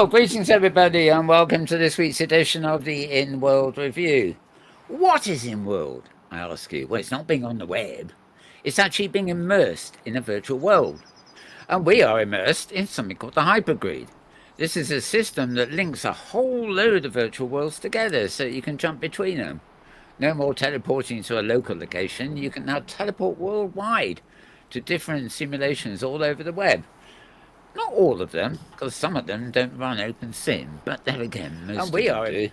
Well, greetings everybody, and welcome to this week's edition of the Inworld Review. What is Inworld, I ask you? Well, it's not being on the web. It's actually being immersed in a virtual world. And we are immersed in something called the hypergrid. This is a system that links a whole load of virtual worlds together so you can jump between them. No more teleporting to a local location. You can now teleport worldwide to different simulations all over the web. Not all of them, because some of them don't run Opensim, but then again, most of them do.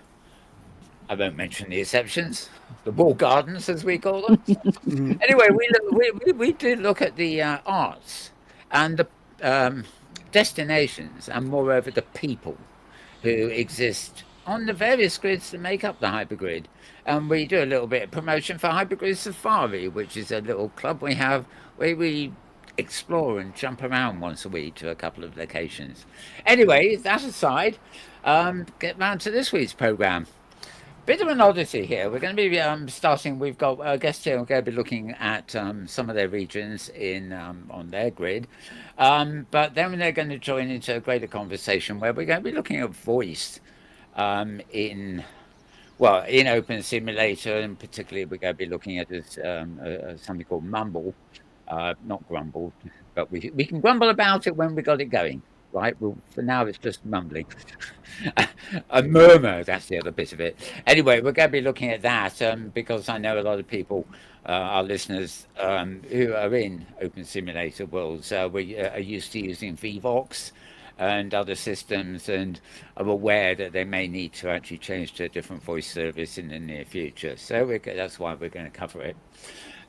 I won't mention the exceptions, the wall gardens, as we call them. Anyway, we do look at the arts and the destinations, and moreover, the people who exist on the various grids that make up the hypergrid. And we do a little bit of promotion for Hypergrid Safari, which is a little club we have where we explore and jump around once a week to a couple of locations. Anyway, that aside, get round to this week's programme. Bit of an oddity here. We're going to be starting, we've got a guest here, we're going to be looking at some of their regions in on their grid. But then they're going to join into a greater conversation where we're going to be looking at voice in Open Simulator, and particularly we're going to be looking at this, something called Mumble. Not grumble, but we can grumble about it when we got it going, right? For now, it's just mumbling. A murmur, that's the other bit of it. Anyway, we're going to be looking at that because I know a lot of people, our listeners, who are in Open Simulator worlds, we are used to using Vvox and other systems, and are aware that they may need to actually change to a different voice service in the near future. So that's why we're going to cover it.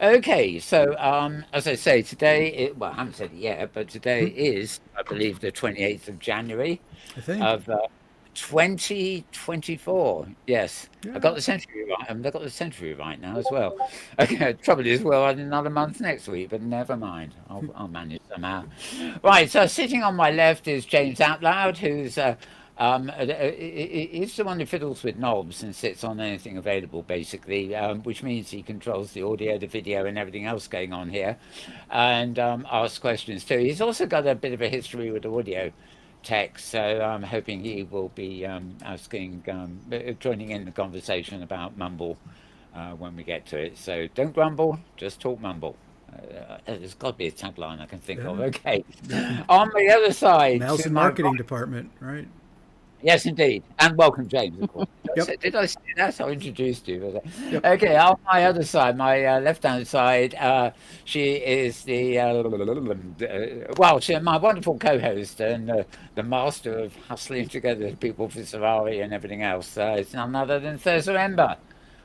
Okay, so as I say, today, I haven't said it yet, but today is, I believe, the 28th of January of 2024. Yes, yeah. I got the century right. I've got the century right now as well. Okay, trouble is, we'll add another month next week, but never mind. I'll manage somehow. Right, so sitting on my left is James Atlloud, who's he's the one who fiddles with knobs and sits on anything available, basically, which means he controls the audio, the video, and everything else going on here, and asks questions too. He's also got a bit of a history with audio tech, so I'm hoping he will be joining in the conversation about Mumble when we get to it. So don't grumble, just talk Mumble. There's got to be a tagline I can think of. Okay. On the other side, Nelson Marketing Department, right? Yes, indeed. And welcome, James, of course. Yep. Did I say that? I introduced you. Yep. Okay, on my other side, my left-hand side, she is the, she's my wonderful co-host and the master of hustling together people for Safari and everything else. It's none other than Thirza Ember.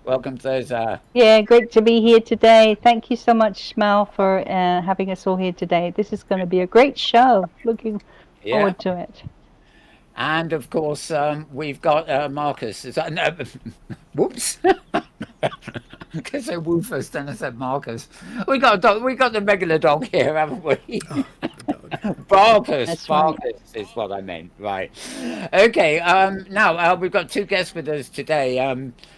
Welcome, Thirza. Yeah, great to be here today. Thank you so much, Mal, for having us all here today. This is going to be a great show. Looking forward to it. And of course, we've got Marcus. Whoops! Because I woo first, then I said Marcus. We got a dog. We got the regular dog here, haven't we? Barkus. Barkus is what I meant. Right. Okay. Now we've got two guests with us today.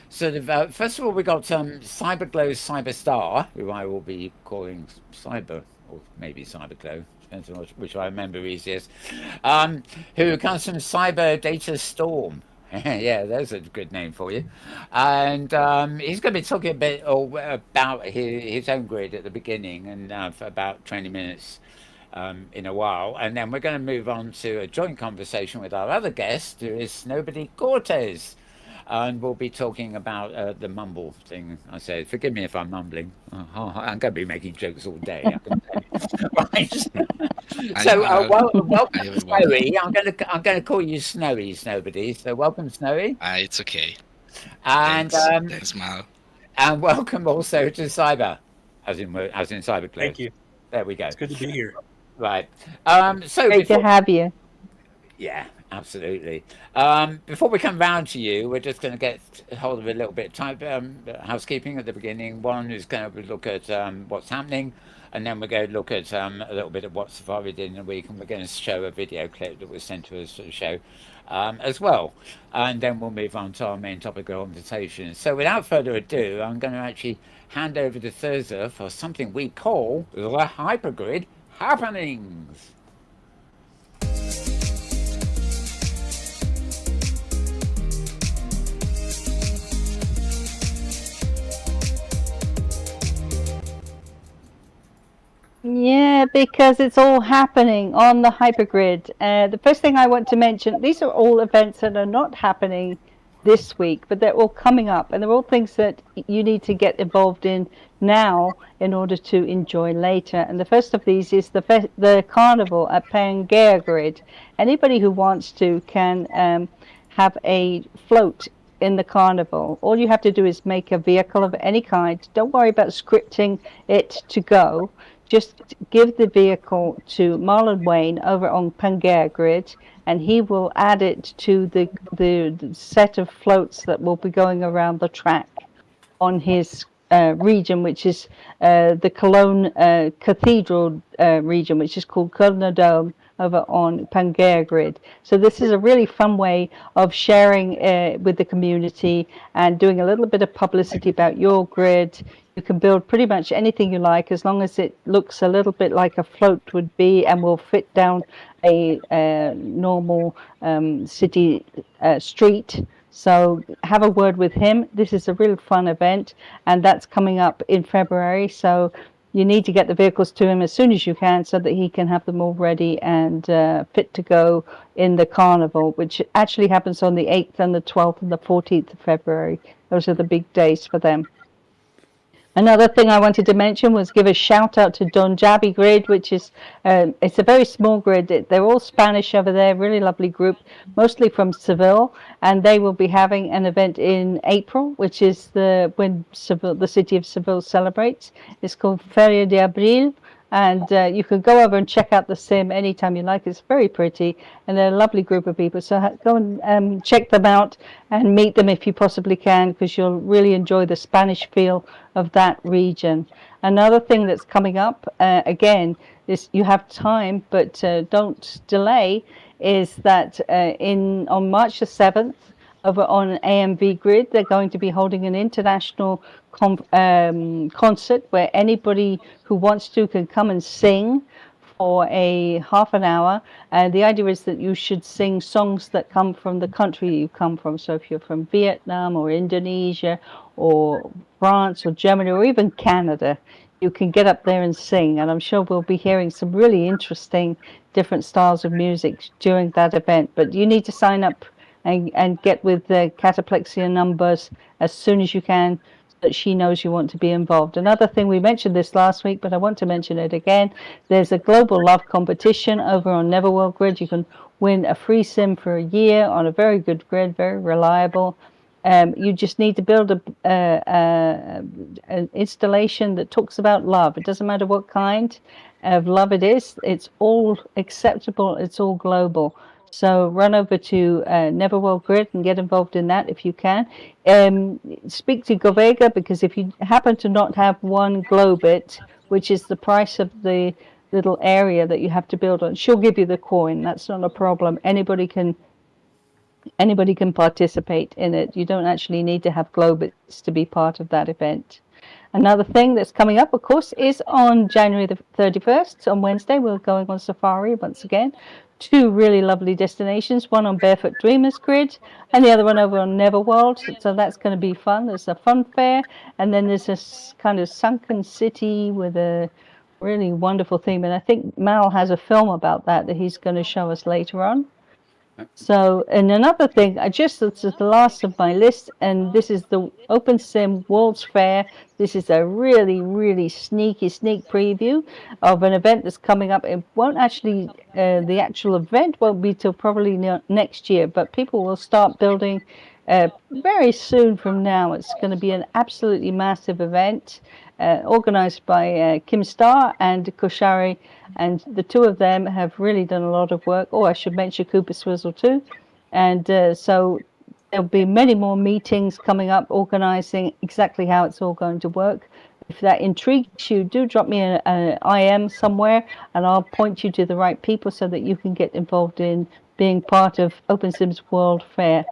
First of all, we got Cyberglo's Cyberstar, who I will be calling Cyber, or maybe Cyberglo. Depends on which I remember easiest, who comes from Cyber Data Storm. Yeah, there's a good name for you. And he's going to be talking a bit about his own grid at the beginning and for about 20 minutes in a while. And then we're going to move on to a joint conversation with our other guest, who is Snowbody Cortes. And we'll be talking about the mumble thing. I say, forgive me if I'm mumbling. I'm going to be making jokes all day. I can tell you. Right. So welcome, Snowy. I'm going to call you Snowy, Snowbody. So welcome, Snowy. It's okay. And thanks, Mal. And welcome also to Cyber, as in Cyberglo. Thank you. There we go. It's good to be here. Right. Great to have you. Yeah. Absolutely. Before we come round to you, we're just going to get hold of a little bit of time, housekeeping at the beginning. One is going to look at what's happening, and then we're going to look at a little bit of what Safari did in the week, and we're going to show a video clip that was sent to us for the show as well. And then we'll move on to our main topic of conversation. So without further ado, I'm going to actually hand over to Thirza for something we call the Hypergrid Happenings. Yeah, because it's all happening on the hypergrid. The first thing I want to mention, these are all events that are not happening this week, but they're all coming up, and they're all things that you need to get involved in now in order to enjoy later. And the first of these is the carnival at Pangaea Grid. Anybody who wants to can have a float in the carnival. All you have to do is make a vehicle of any kind. Don't worry about scripting it to go. Just give the vehicle to Marlon Wayne over on Pangaea Grid, and he will add it to the set of floats that will be going around the track on his region, which is the Cologne Cathedral region, which is called Kölner Dome over on Pangaea Grid. So this is a really fun way of sharing with the community and doing a little bit of publicity about your grid. You can build pretty much anything you like as long as it looks a little bit like a float would be and will fit down a normal city street. So have a word with him. This is a real fun event, and that's coming up in February. So you need to get the vehicles to him as soon as you can so that he can have them all ready and fit to go in the carnival, which actually happens on the 8th and the 12th and the 14th of February. Those are the big days for them. Another thing I wanted to mention was give a shout out to Don Javi Grid, which is it's a very small grid. They're all Spanish over there, really lovely group, mostly from Seville, and they will be having an event in April, which is when Seville, the city of Seville celebrates. It's called Feria de Abril, and you can go over and check out the sim anytime you like. It's very pretty, and they're a lovely group of people. So go and check them out and meet them if you possibly can, because you'll really enjoy the Spanish feel of that region. Another thing that's coming up, again, is you have time, but don't delay, is that on March the 7th, over on AMV Grid, they're going to be holding an international concert where anybody who wants to can come and sing for a half an hour. And the idea is that you should sing songs that come from the country you come from. So if you're from Vietnam or Indonesia or France or Germany or even Canada, you can get up there and sing. And I'm sure we'll be hearing some really interesting different styles of music during that event. But you need to sign up and get with the Cataplexia numbers as soon as you can, so that she knows you want to be involved. Another thing, we mentioned this last week, but I want to mention it again. There's a global love competition over on Neverworld Grid. You can win a free sim for a year on a very good grid, very reliable. You just need to build an installation that talks about love. It doesn't matter what kind of love it is. It's all acceptable. It's all global. So run over to Neverworld Grid and get involved in that if you can. Speak to Govega, because if you happen to not have one Globit, which is the price of the little area that you have to build on, she'll give you the coin. That's not a problem. Anybody can participate in it. You don't actually need to have Globits to be part of that event. Another thing that's coming up, of course, is on January the 31st. On Wednesday, we're going on safari once again. 2 really lovely destinations, one on Barefoot Dreamers Grid and the other one over on Neverworld. So that's going to be fun. There's a fun fair, and then there's this kind of sunken city with a really wonderful theme. And I think Mal has a film about that he's going to show us later on. So, and another thing, this is the last of my list, and this is the Opensim World's Fair. This is a really, really sneak preview of an event that's coming up. It won't actually, the actual event won't be till probably next year, but people will start building very soon from now. It's going to be an absolutely massive event. Organized by Kim Starr and Koshari, and the 2 of them have really done a lot of work. Oh, I should mention Cooper Swizzle too. And so there'll be many more meetings coming up, organizing exactly how it's all going to work. If that intrigues you, do drop me an IM somewhere, and I'll point you to the right people so that you can get involved in being part of Opensim's World Fair.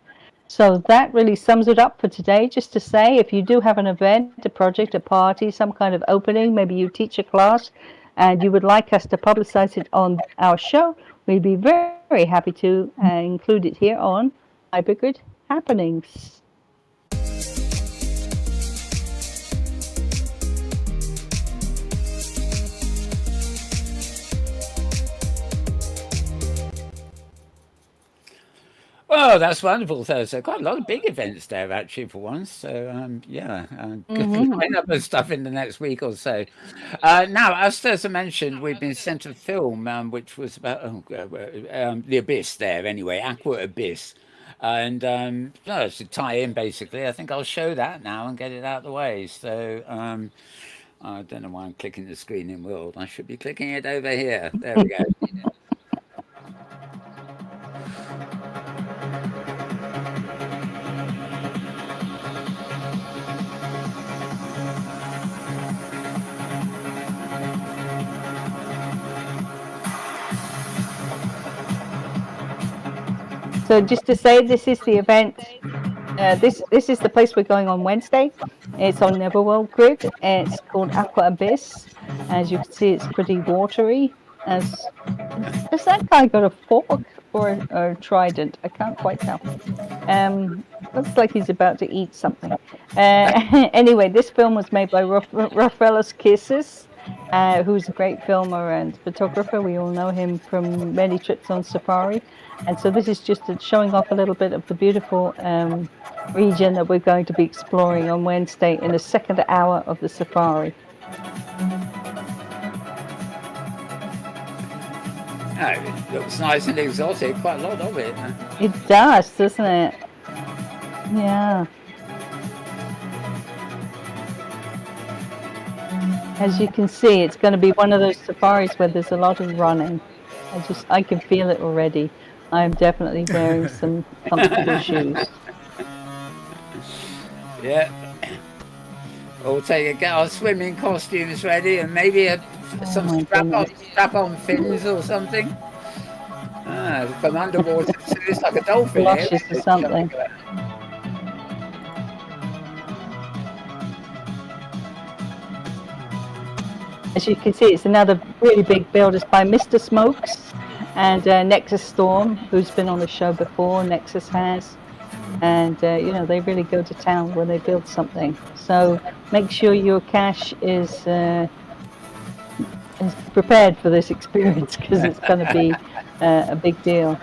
So that really sums it up for today. Just to say, if you do have an event, a project, a party, some kind of opening, maybe you teach a class and you would like us to publicize it on our show, we'd be very, very happy to include it here on Cybergrid Happenings. Well, that's wonderful, Thirza. Quite a lot of big events there, actually, for once. So, yeah, good line up of stuff in the next week or so. Now, as Thirza mentioned, we've been sent a film which was about the Abyss there, anyway, Aqua Abyss. And no, to tie in, basically, I think I'll show that now and get it out of the way. So, I don't know why I'm clicking the screen in World. I should be clicking it over here. There we go. So just to say, this is the event. This is the place we're going on Wednesday. It's on Neverworld Grid. It's called Aqua Abyss. As you can see, it's pretty watery. Has that guy got a fork or a trident? I can't quite tell. Looks like he's about to eat something. Anyway, this film was made by Rafaelos Kisses, who's a great filmer and photographer. We all know him from many trips on safari. And so this is just showing off a little bit of the beautiful region that we're going to be exploring on Wednesday in the second hour of the safari. Oh, it looks nice and exotic, quite a lot of it. It does, doesn't it? Yeah. As you can see, it's going to be one of those safaris where there's a lot of running. I can feel it already. I'm definitely wearing some comfortable shoes. Yeah. We'll get our swimming costumes ready and maybe some strap-on fins or something. From underwater too. It's like a dolphin. Flushes or something. As you can see, it's another really big build. It's by Mr. Smokes and Nexus Storm, who's been on the show before. Nexus has. And, you know, they really go to town when they build something. So make sure your cache is prepared for this experience, because it's going to be a big deal.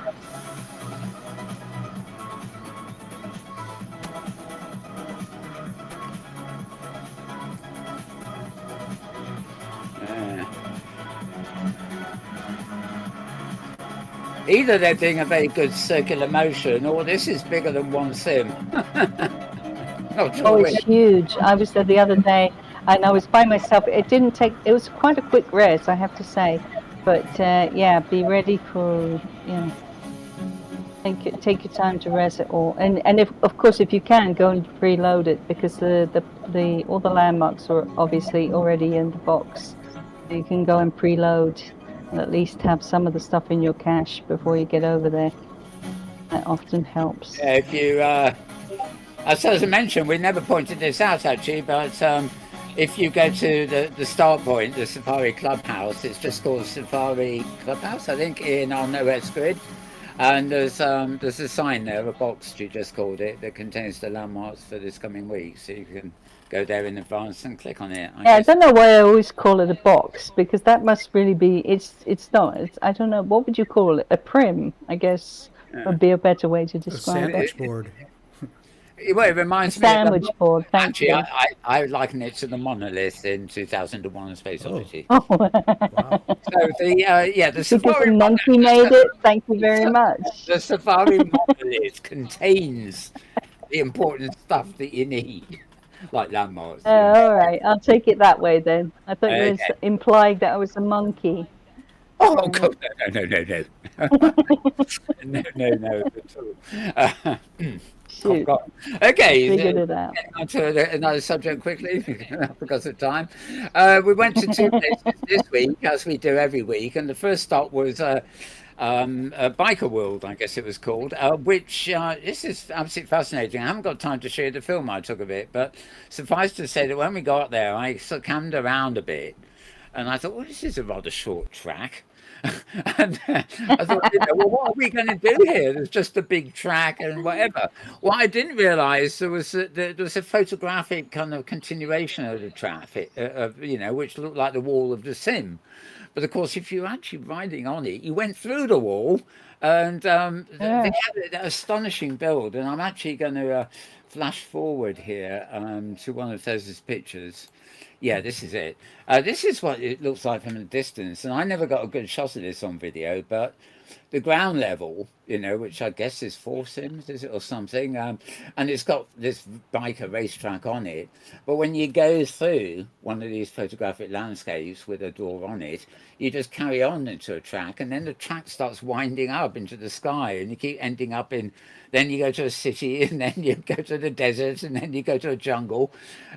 Either they're doing a very good circular motion, or this is bigger than one sim. Not sure Oh, which. it's huge. I was there the other day, and I was by myself. It didn't take. It was quite a quick res, I have to say. But yeah, be ready for, you know, take your time to res it all. And if, of course, if you can, go and preload it, because all the landmarks are obviously already in the box. You can go and preload and at least have some of the stuff in your cache before you get over there. That often helps. Yeah, if you, as I mentioned, we never pointed this out actually, but if you go to the start point, the Safari Clubhouse, it's just called Safari Clubhouse, I think, on OS Grid. And there's a sign there, a box, you just called it, that contains the landmarks for this coming week. So you can go there in advance and click on it. I don't know why I always call it a box, because that must really be, it's not, I don't know, what would you call it? A prim, I guess, would be a better way to describe it. Sandwich board. Well, it reminds me Sandwich board, thank you. I liken it to the monolith in 2001: A Space Odyssey. Oh, Wow. So the because Safari the monkey made it, thank you very much. The Safari monolith contains the important stuff that you need, like landmarks. All right, I'll take it that way then. I thought you were implying that I was a monkey. Oh, God, no. No, at all. Shoot. Okay, Figured it out. on to another subject quickly because of time. We went to two places this week, as we do every week, and the first stop was Biker World, I guess it was called, which this is absolutely fascinating. I haven't got time to show you the film I took of it, but suffice to say that when we got there, I sort of cammed around a bit, and I thought, well, this is a rather short track. And I thought, well, what are we going to do here? There's just a big track and whatever. What I didn't realise there was a photographic kind of continuation of the traffic, which looked like the wall of the sim. But of course, if you're actually riding on it, you went through the wall, and they Yeah. had an astonishing build. And I'm actually going to flash forward here to one of Thirza's pictures. Yeah, this is it. This is what it looks like from a distance, and I never got a good shot of this on video, but the ground level, which I guess is four sims, is it, or something? And it's got this biker racetrack on it. But when you go through one of these photographic landscapes with a door on it, you just carry on into a track, and then the track starts winding up into the sky, and you keep ending up in. Then you go to a city, and then you go to the desert, and then you go to a jungle,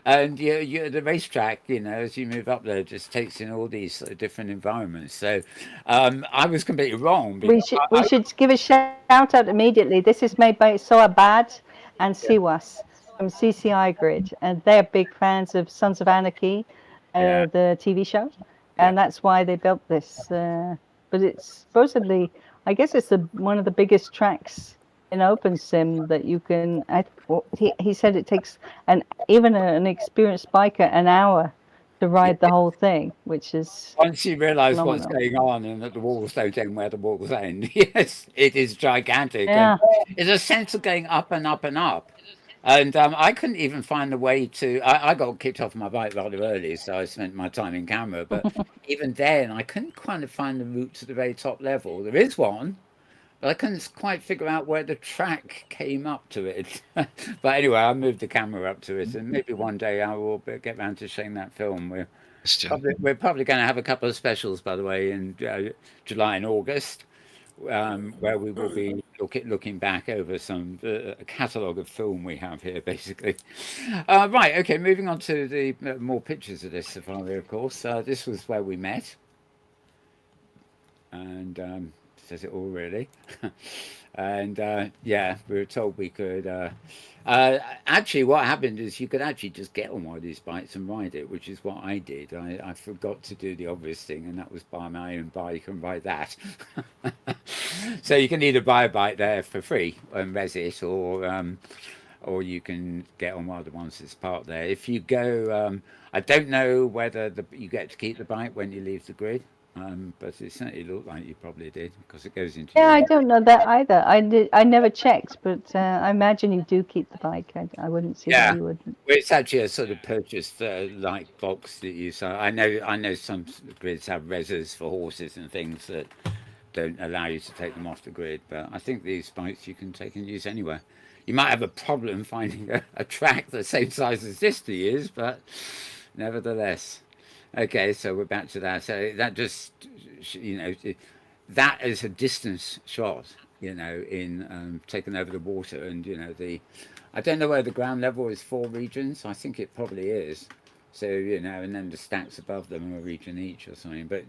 and the racetrack, as you move up there, just takes in all these sort of different environments. So I was completely wrong. We should give a shout out immediately. This is made by Bad and Siwas from CCI Grid, and they're big fans of Sons of Anarchy, the TV show, and that's why they built this. But it's supposedly, I guess it's one of the biggest tracks in Opensim that you can. He said it takes even an experienced biker an hour to ride the whole thing, which is once you realise what's phenomenal. going on and that the walls don't end where the walls end. Yes, it is gigantic. Yeah. And it's a sense of going up and up and up. And I couldn't even find a way to. I got kicked off my bike rather early, so I spent my time in camera. But even then, I couldn't kind of find the route to the very top level. There is one, but I couldn't quite figure out where the track came up to it. But anyway, I moved the camera up to it, and maybe one day I will get round to showing that film. We're probably going to have a couple of specials, by the way, in July and August, where we will be looking back over some catalogue of film we have here, basically. Right, okay, moving on to the more pictures of this safari, of course. This was where we met. And says it all, really. And we were told we could actually what happened is you could actually just get on one of these bikes and ride it, which is what I did. I forgot to do the obvious thing, and that was buy my own bike and ride that. So you can either buy a bike there for free and res it, or you can get on one of the ones that's parked there. If you go, I don't know whether you get to keep the bike when you leave the grid. But it certainly looked like you probably did, because it goes into. Yeah, I don't know that either. I never checked, but I imagine you do keep the bike. I wouldn't see why you wouldn't. Well, it's actually a sort of purchased like box that you. So I know some grids have reses for horses and things that don't allow you to take them off the grid. But I think these bikes you can take and use anywhere. You might have a problem finding a track the same size as this to use, but nevertheless. Okay, so we're back to that. So that just, that is a distance shot, in taking over the water, and I don't know where the ground level is 4 regions. I think it probably is. So and then the stacks above them are a region each or something. But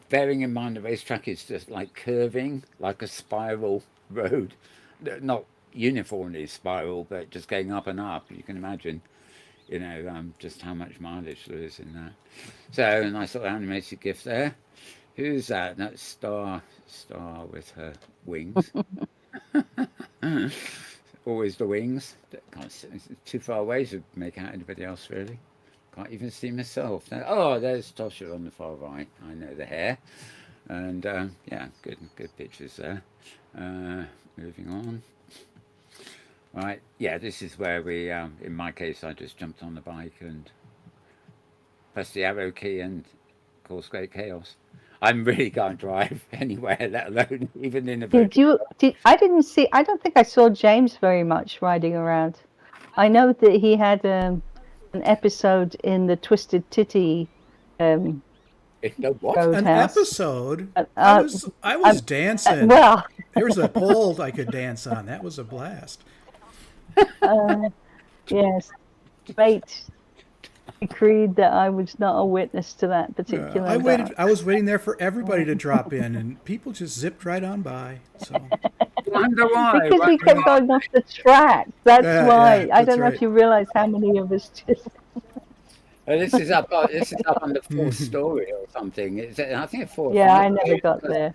bearing in mind the racetrack is just like curving, like a spiral road, not uniformly spiral, but just going up and up. You can imagine. Just how much mileage there is in that. So a nice little animated GIF there. Who's that? That's Star with her wings. Always the wings. It's too far away to make out anybody else, really. Can't even see myself. Oh, there's Tosha on the far right. I know the hair. And good pictures there. Moving on. Right, this is where we, in my case, I just jumped on the bike and pressed the arrow key and caused great chaos. I really can't drive anywhere, let alone even in a boat. I don't think I saw James very much riding around. I know that he had an episode in the Twisted Titty An episode? I was dancing. Well, there was a pole I could dance on. That was a blast. Yes, fate decreed that I was not a witness to that particular. I was waiting there for everybody to drop in, and people just zipped right on by. So. Because we kept going off the track. That's why. I don't know if you realize how many of us just. This is up on the 4th story or something. I think it's 4th. Yeah, I never got there.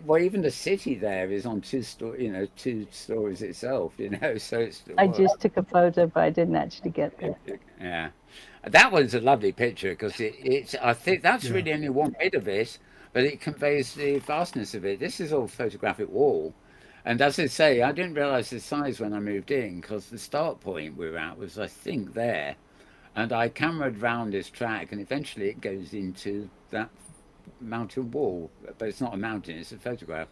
well, even the city there is on two stories itself. So it's I well, just took a photo, but I didn't actually get there. yeah. That was a lovely picture because it's. I think that's Yeah. really only one bit of it, but it conveys the vastness of it. This is all photographic wall, and as I say, I didn't realise the size when I moved in because the start point we were at was, I think, there, and I cameraed round this track, and eventually it goes into that mountain wall, but it's not a mountain; it's a photograph.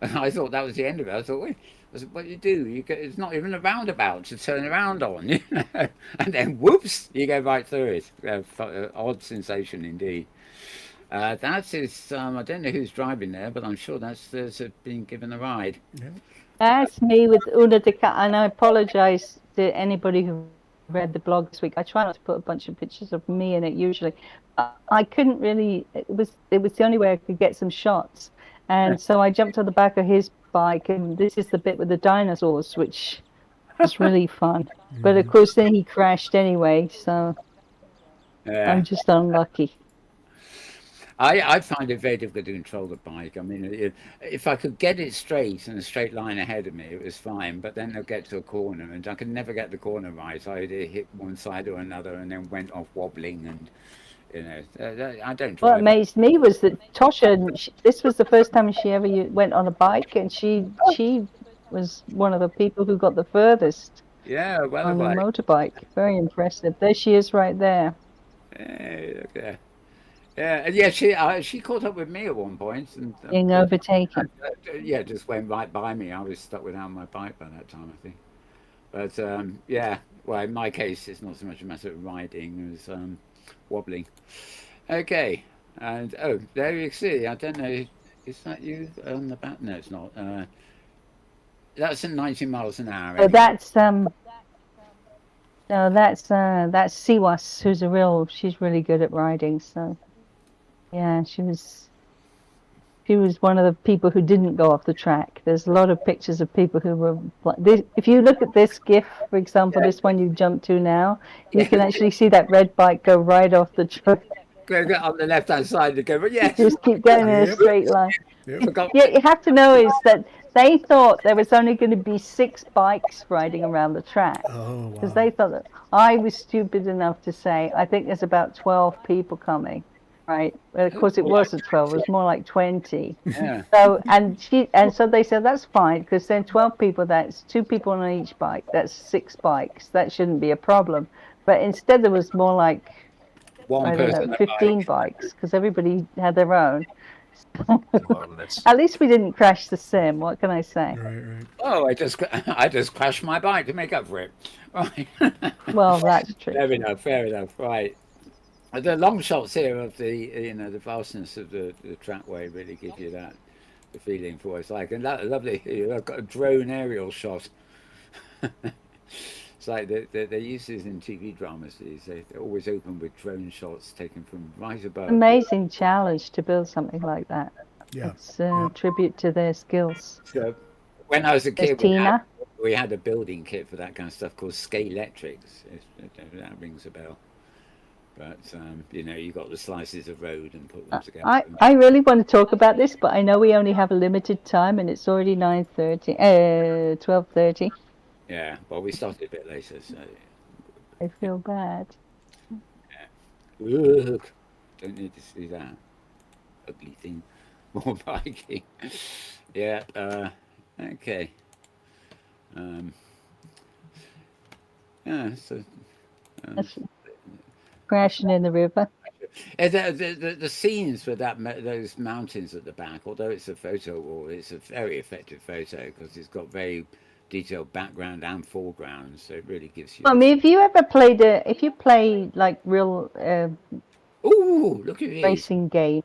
And I thought that was the end of it. I thought, wait, I said, what do you do? It's not even a roundabout to turn around on, and then whoops, you go right through it. Odd sensation indeed. That is, I don't know who's driving there, but I'm sure that's Thirza being given a ride. Yeah. That's me with Una de and I apologize to anybody who read the blog this week. I try not to put a bunch of pictures of me in it usually. I couldn't really. It was the only way I could get some shots, and so I jumped on the back of his bike, and this is the bit with the dinosaurs, which was really fun. But of course, then he crashed anyway, so Yeah. I'm just unlucky. I find it very difficult to control the bike. I mean, if I could get it straight and a straight line ahead of me, it was fine. But then I'll get to a corner, and I could never get the corner right. I either hit one side or another, and then went off wobbling. And I don't drive. What amazed me was that Tosha. This was the first time she ever went on a bike, and she was one of the people who got the furthest Yeah, well, on the motorbike. Very impressive. There she is, right there. Hey, look there. Yeah, and yeah, she caught up with me at one point, and Being overtaken. yeah, just went right by me. I was stuck without my bike by that time, I think. But yeah, well, in my case, it's not so much a matter of riding as wobbling. Okay, and oh, there you see. I don't know, is that you on the back? No, it's not. That's at 90 miles an hour. So that's no, that's Siwas, she's really good at riding. So yeah, she was one of the people who didn't go off the track. There's a lot of pictures of people who were this. If you look at this GIF, for example, this one you jump to now, you can actually see that red bike go right off the track. Go on the left-hand side to go, but yes. Just keep going in a straight line. Yep. Yeah, you have to know is that they thought there was only going to be 6 bikes riding around the track. Oh, wow. Because they thought that I was stupid enough to say, I think there's about 12 people coming, right? Well, of course, it wasn't 12; it was more like 20. Yeah. So so they said that's fine because then 12 people, that's 2 people on each bike, that's 6 bikes. That shouldn't be a problem. But instead, there was more like One person 15 bikes because everybody had their own. Well, At least we didn't crash the sim. What can I say? Right. Oh, I just crashed my bike to make up for it. Right. Well, that's true. Fair enough. Right. The long shots here of the the vastness of the trackway really give you the feeling for what it's like, and that lovely. I've got a drone aerial shot. It's like they use this in TV dramas. They always open with drone shots taken from right above. Amazing challenge to build something like that. Yeah. It's a tribute to their skills. So, when I was a There's kid, Tina. we had a building kit for that kind of stuff called Scalextrics. If that rings a bell. But you got the slices of road and put them together. I really want to talk about this, but I know we only have a limited time, and it's already 12:30. Yeah, well, we started a bit later, so. I feel bad. Look, don't need to see that ugly thing. More biking. Yeah. Okay. Yeah. So. Crashing in the river. The scenes with those mountains at the back, although it's a photo wall, it's a very effective photo because it's got very detailed background and foreground, so it really gives you. I mean, if you play like real ooh, look at these racing game,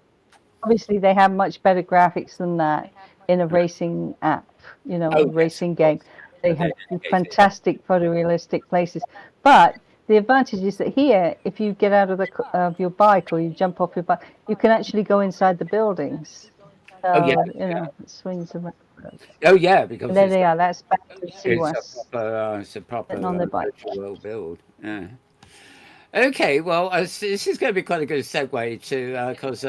obviously they have much better graphics than that in a racing app, a racing game. They have fantastic photorealistic places, but the advantage is that here, if you get out of your bike or you jump off your bike, you can actually go inside the buildings. So, it swings around. Oh yeah, because there they are. That's back to Siwas. It's a proper on the bike. world build. Yeah. Okay, well, this is going to be quite a good segue to because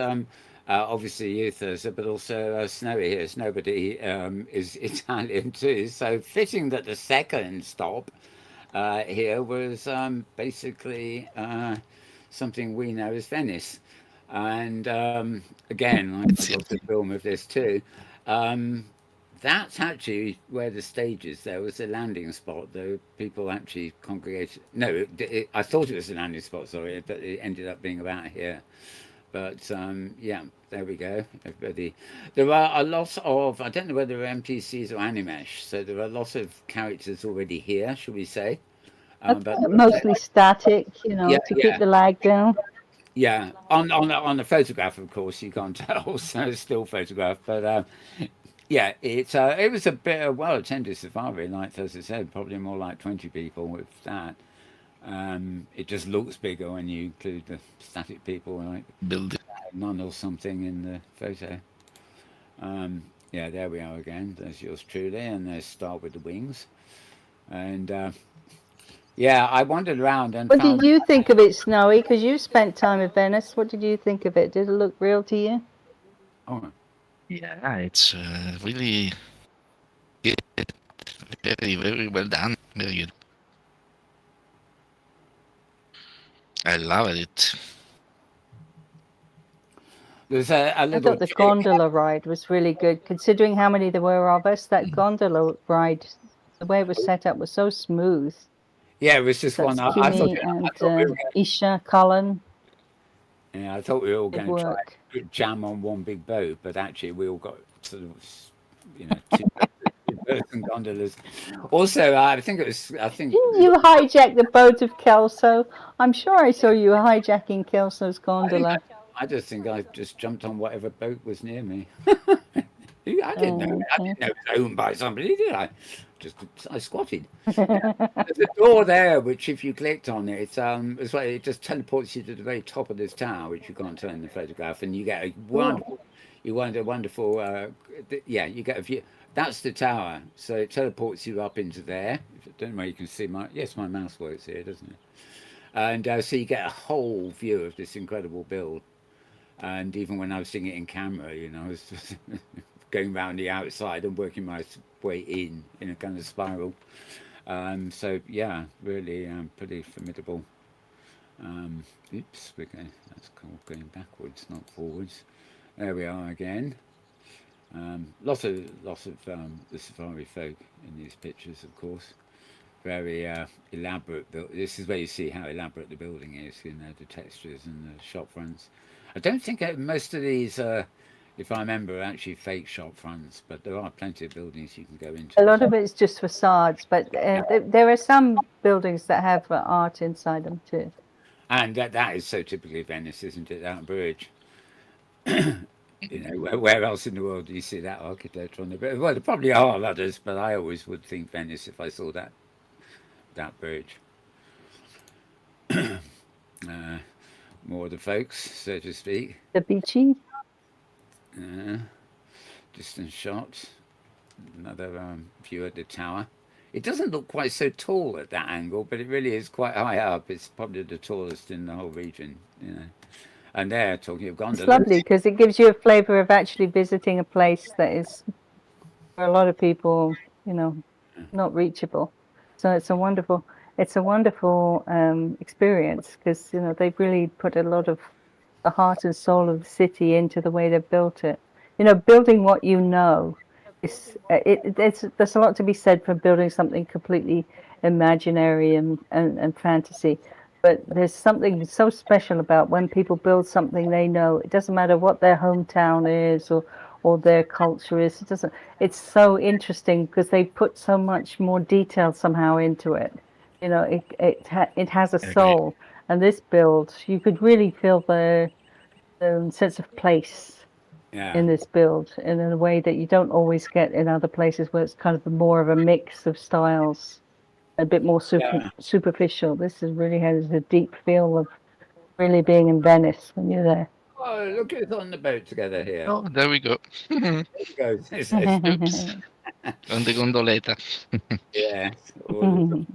Obviously you, Thirza, but also Snowy here. Snowbody is Italian too. So fitting that the second stop here was basically something we know as Venice. And again, I got the film of this too. Um, that's actually where the stage is. There was a landing spot, though people actually congregated. No, I thought it was a landing spot, sorry, but it ended up being about here. But yeah, there we go, everybody. There are a lot of, I don't know whether they're NPCs or Animesh, so there are a lot of characters already here, should we say. But Mostly static, yeah, to keep yeah, the lag down. yeah. On the photograph, of course, you can't tell, so it's still photograph. But yeah, it was a bit of well attended safari, like as I said, probably more like 20 people with that. It just looks bigger when you include the static people, like Building. none or something in the photo. Yeah, there we are again. There's yours truly, and there's Star with the wings. And yeah, I wandered around and What found. did you think of it, Snowy? Because you spent time in Venice. What did you think of it? Did it look real to you? Oh, Yeah, it's really good. Very, very well done. Very good. I love it. there's a I little thought the trick. gondola ride was really good, considering how many there were of us. That gondola ride, the way it was set up, was so smooth. Yeah, it was just That's one. I thought. Kimmy I thought we were. and Isha, Cullen. Yeah, I thought we were all Good going to try work. and jam on one big boat, but actually we all got sort of, two person gondolas. Also, I think it was. I think Didn't you hijack the boat of Kelso? I'm sure I saw you hijacking Kelso's gondola. I just think I just jumped on whatever boat was near me. I didn't know. I didn't know it was owned by somebody, did I? I squatted. There's a door there, which if you clicked on it, it's like it just teleports you to the very top of this tower, which you can't tell in the photograph, and you get a wonderful. You want a wonderful. Yeah, you get a view. That's the tower, so it teleports you up into there. I don't know where you can see my. Yes, my mouse works here, doesn't it? And so you get a whole view of this incredible build. And even when I was seeing it in camera, I was just going around the outside and working my way in a kind of spiral. So yeah, really pretty formidable. Oops, that's called going backwards, not forwards. There we are again. Lots of the safari folk in these pictures, of course. Very elaborate build. This is where you see how elaborate the building is. The textures and the shop fronts. I don't think most of these, if I remember, are actually fake shop fronts, but there are plenty of buildings you can go into. A lot of it's just facades, but there are some buildings that have art inside them too. And that is so typically Venice, isn't it? That bridge. Where else in the world do you see that architecture on the bridge? Well, there probably are others, but I always would think Venice if I saw that bridge. More of the folks, so to speak. The beachy. Distant shot. Another view at the tower. It doesn't look quite so tall at that angle, but it really is quite high up. It's probably the tallest in the whole region. And there, talking of gondolas. It's lovely because it gives you a flavour of actually visiting a place that is, for a lot of people, not reachable. So it's a wonderful experience because they've really put a lot of the heart and soul of the city into the way they've built it. Building what is there's a lot to be said for building something completely imaginary and fantasy. But there's something so special about when people build something they know. It doesn't matter what their hometown is or their culture is. It's so interesting because they put so much more detail somehow into it. It has a soul. And this build, you could really feel the sense of place in this build in a way that you don't always get in other places where it's kind of more of a mix of styles, a bit more superficial. This really has a deep feel of really being in Venice when you're there. Oh, look who's on the boat together here. Oh, there we go. There we go. Oops. On the gondoletta. Yeah. Oh,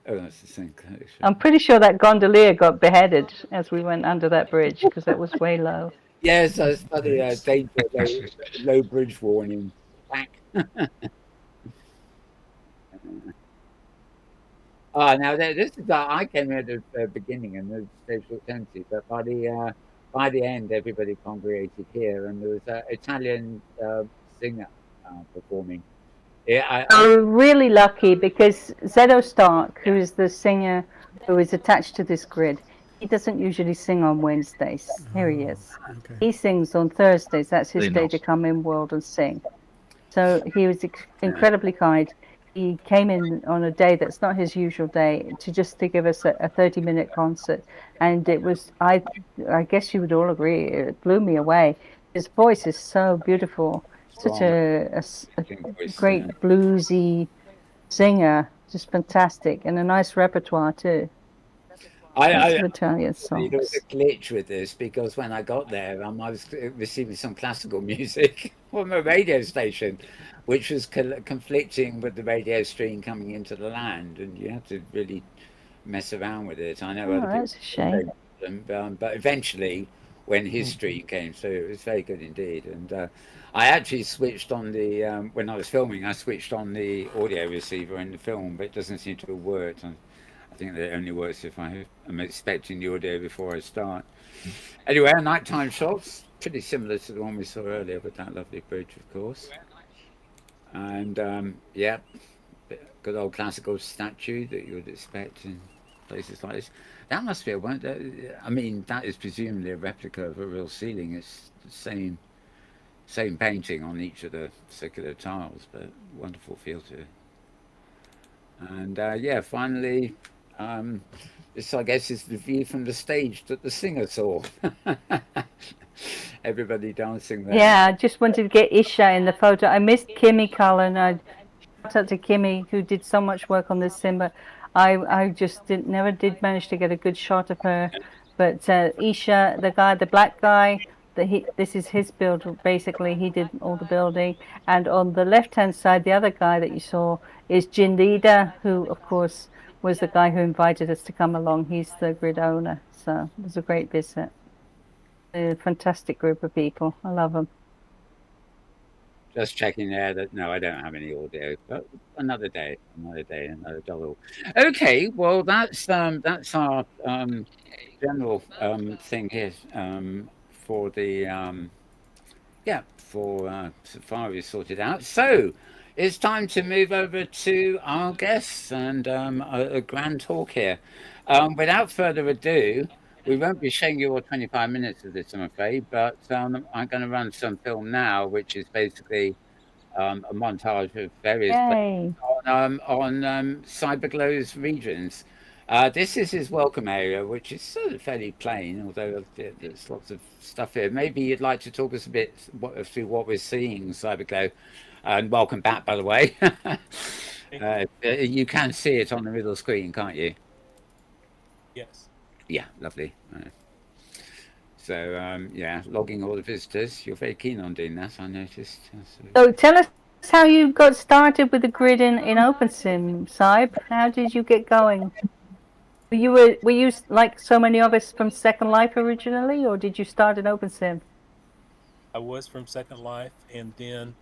that's the same collection. I'm pretty sure that gondolier got beheaded as we went under that bridge because that was way low. Yes, that's funny. Danger, low bridge warning. Back. Now this is I came at the beginning and the social tendency, but by the end, everybody congregated here, and there was an Italian singer performing. Yeah, We're really lucky because Zedo Stark, who is the singer who is attached to this grid, he doesn't usually sing on Wednesdays. Here he is. Okay. He sings on Thursdays. That's his Very day nice. to come in world and sing. So he was incredibly kind. He came in on a day that's not his usual day to give us a 30-minute concert, and it was I guess you would all agree it blew me away. His voice is so beautiful, such strong, a voice, great bluesy singer, just fantastic, and a nice repertoire too. Lots of Italian There was songs. a glitch with this because when I got there, I was receiving some classical music from a radio station, which was conflicting with the radio stream coming into the land, and you have to really mess around with it. I know Oh, other people, that's a shame. but eventually, when his stream came through, it was very good indeed. And I actually switched on the when I was filming, I switched on the audio receiver in the film, but it doesn't seem to have worked. I think that it only works if I'm expecting the audio before I start. Anyway, nighttime shots, pretty similar to the one we saw earlier with that lovely bridge, of course. And yeah, good old classical statue that you would expect in places like this. That must be I mean, that is presumably a replica of a real ceiling. It's the same painting on each of the circular tiles, but wonderful feel to it. And yeah, finally, this I guess is the view from the stage that the singer saw. Everybody dancing there. Yeah, I just wanted to get Isha in the photo. I missed Kimmy Cullen. I shout out to Kimmy who did so much work on this sim, but I just never did manage to get a good shot of her. But Isha, the black guy, this is his build basically. He did all the building, and on the left hand side, the other guy that you saw is Jindida, who of course was the guy who invited us to come along. He's the grid owner, so it was a great visit. A fantastic group of people. I love them. Just checking there that no, I don't have any audio, but another day, another dollar. Okay, well that's our general thing here for the yeah, for Safari sorted out. So it's time to move over to our guests and a grand talk here. Without further ado, we won't be showing you all 25 minutes of this, I'm afraid, but I'm going to run some film now, which is basically a montage of various Yay. on Cyberglow's regions. This is his welcome area, which is sort of fairly plain, although there's lots of stuff here. Maybe you'd like to talk us a bit through what we're seeing, Cyberglow. And welcome back, by the way. You can see it on the middle screen, can't you? Yes. Yeah, lovely. So, yeah, logging all the visitors. You're very keen on doing that, I noticed. So tell us how you got started with the grid in Opensim, Cyb. How did you get going? Were you like so many of us from Second Life originally, or did you start in Opensim? I was from Second Life, and then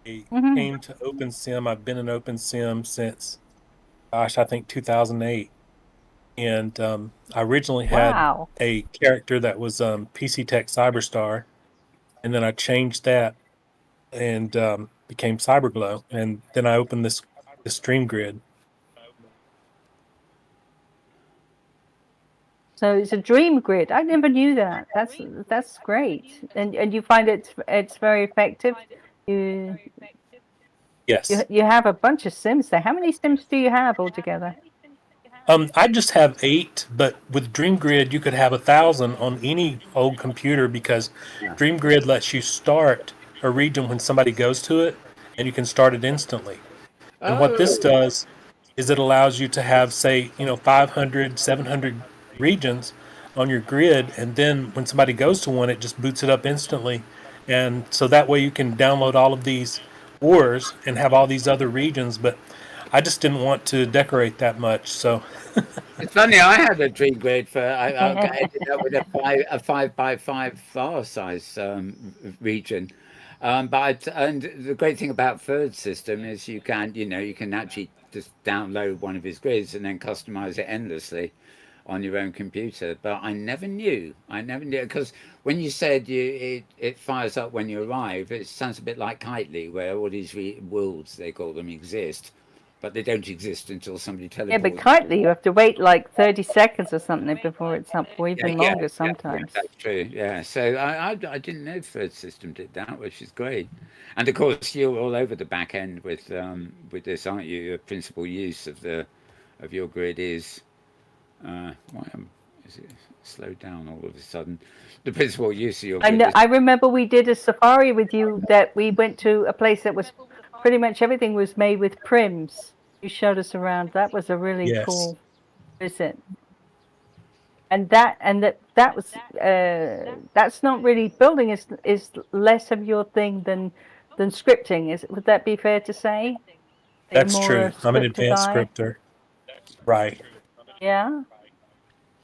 it came to Opensim. I've been in Opensim since, gosh, I think 2008. And I originally had a character that was PC Tech Cyberstar, and then I changed that and became Cyberglo, and then I opened this stream grid. So it's a dream grid. I never knew that. That's great. And you find it's very effective. Yes. You have a bunch of sims there. How many sims do you have altogether? I just have 8, but with Dream Grid you could have 1,000 on any old computer because Dream Grid lets you start a region when somebody goes to it, and you can start it instantly. And what this does is it allows you to have, say, 500, 700 regions on your grid, and then when somebody goes to one, it just boots it up instantly. And so that way you can download all of these wars and have all these other regions. But I just didn't want to decorate that much. So It's funny. I had a dream grid for. I ended up with a 5 by 5 file size region. And the great thing about Third system is you can actually just download one of his grids and then customize it endlessly on your own computer. But I never knew because when you said it fires up when you arrive, it sounds a bit like Kitely, where all these worlds they call them exist, but they don't exist until somebody Yeah, but teleports. Kitely, you have to wait like 30 seconds or something before it's up, or even longer sometimes. That's true. Yeah. So I didn't know Third System did that, which is great. And of course, you're all over the back end with this, aren't you? Your principal use of your grid is is it slowed down all of a sudden? The principal use of your I grid know. is I remember we did a safari with you that we went to a place that was pretty much everything was made with prims. You showed us around. That was a really yes, cool visit. And that was that's not really building is less of your thing than scripting. Would that be fair to say? That you're that's more true. a I'm an scripter advanced guy? scripter. Right. Yeah.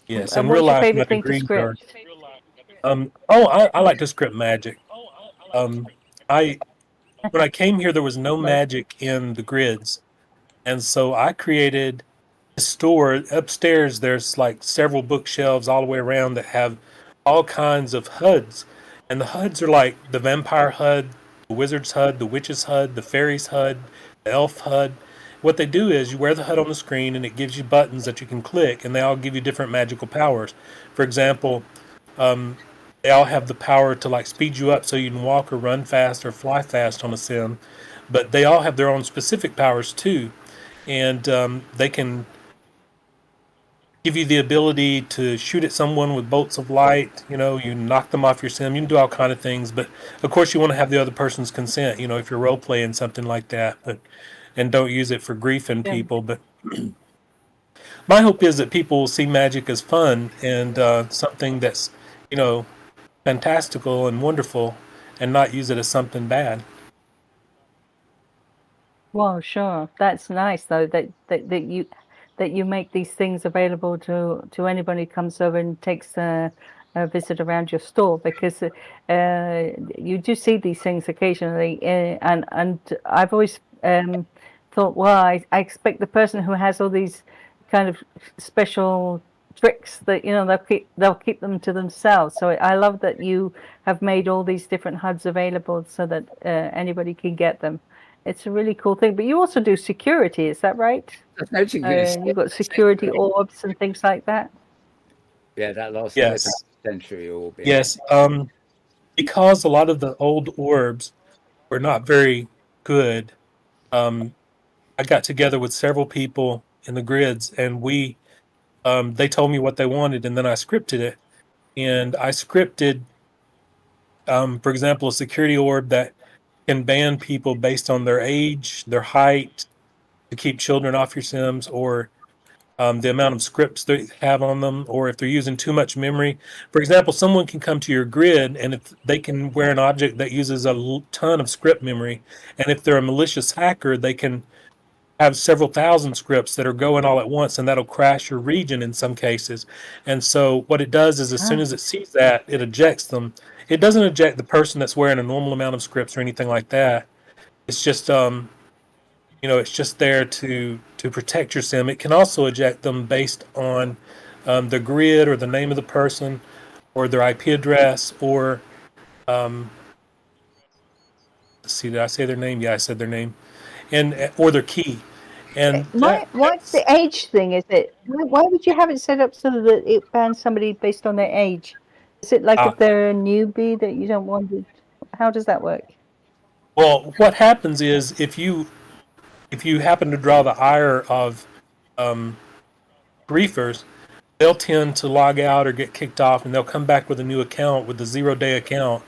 Yes. And In real what's your life, my favorite thing to degrees are. script? I like to script magic. Um, I when I came here, there was no magic in the grids, and so I created a store upstairs. There's like several bookshelves all the way around that have all kinds of HUDs, and the HUDs are like the vampire HUD, the wizard's HUD, the witch's HUD, the fairy's HUD, the elf HUD. What they do is you wear the HUD on the screen, and it gives you buttons that you can click, and they all give you different magical powers. For example, they all have the power to like speed you up so you can walk or run fast or fly fast on a sim, but they all have their own specific powers too, and they can give you the ability to shoot at someone with bolts of light. You knock them off your sim. You can do all kind of things, but of course you want to have the other person's consent. If you're role playing something like that, and don't use it for griefing Yeah. people. But my hope is that people will see magic as fun and something that's you know fantastical and wonderful, and not use it as something bad. Well, sure. That's nice though that you make these things available to anybody who comes over and takes a visit around your store because you do see these things occasionally, and I've always thought, well, I expect the person who has all these kind of special tricks that they'll keep them to themselves. So I love that you have made all these different HUDs available so that anybody can get them. It's a really cool thing. But you also do security, is that right? That's noting this. You've got security orbs and things like that. Yeah, that last Yes, century orb. Yeah. yes. Because a lot of the old orbs were not very good. Um, I got together with several people in the grids, and they told me what they wanted, and then I scripted it. And I scripted, for example, a security orb that can ban people based on their age, their height, to keep children off your sims, or the amount of scripts they have on them, or if they're using too much memory. For example, someone can come to your grid, and if they can wear an object that uses a ton of script memory, and if they're a malicious hacker, they can have several thousand scripts that are going all at once, and that'll crash your region in some cases. And so what it does is, as soon as it sees that, it ejects them. It doesn't eject the person that's wearing a normal amount of scripts or anything like that. It's just it's just there to protect your sim. It can also eject them based on the grid or the name of the person or their IP address, or let's see, did I say their name? Yeah, I said their name, and or their key. And What's the age thing? Is it why would you have it set up so that it bans somebody based on their age? Is it like if they're a newbie that you don't want to? How does that work? well, what happens is if you happen to draw the ire of griefers, they'll tend to log out or get kicked off, and they'll come back with a new account, with a 0-day account,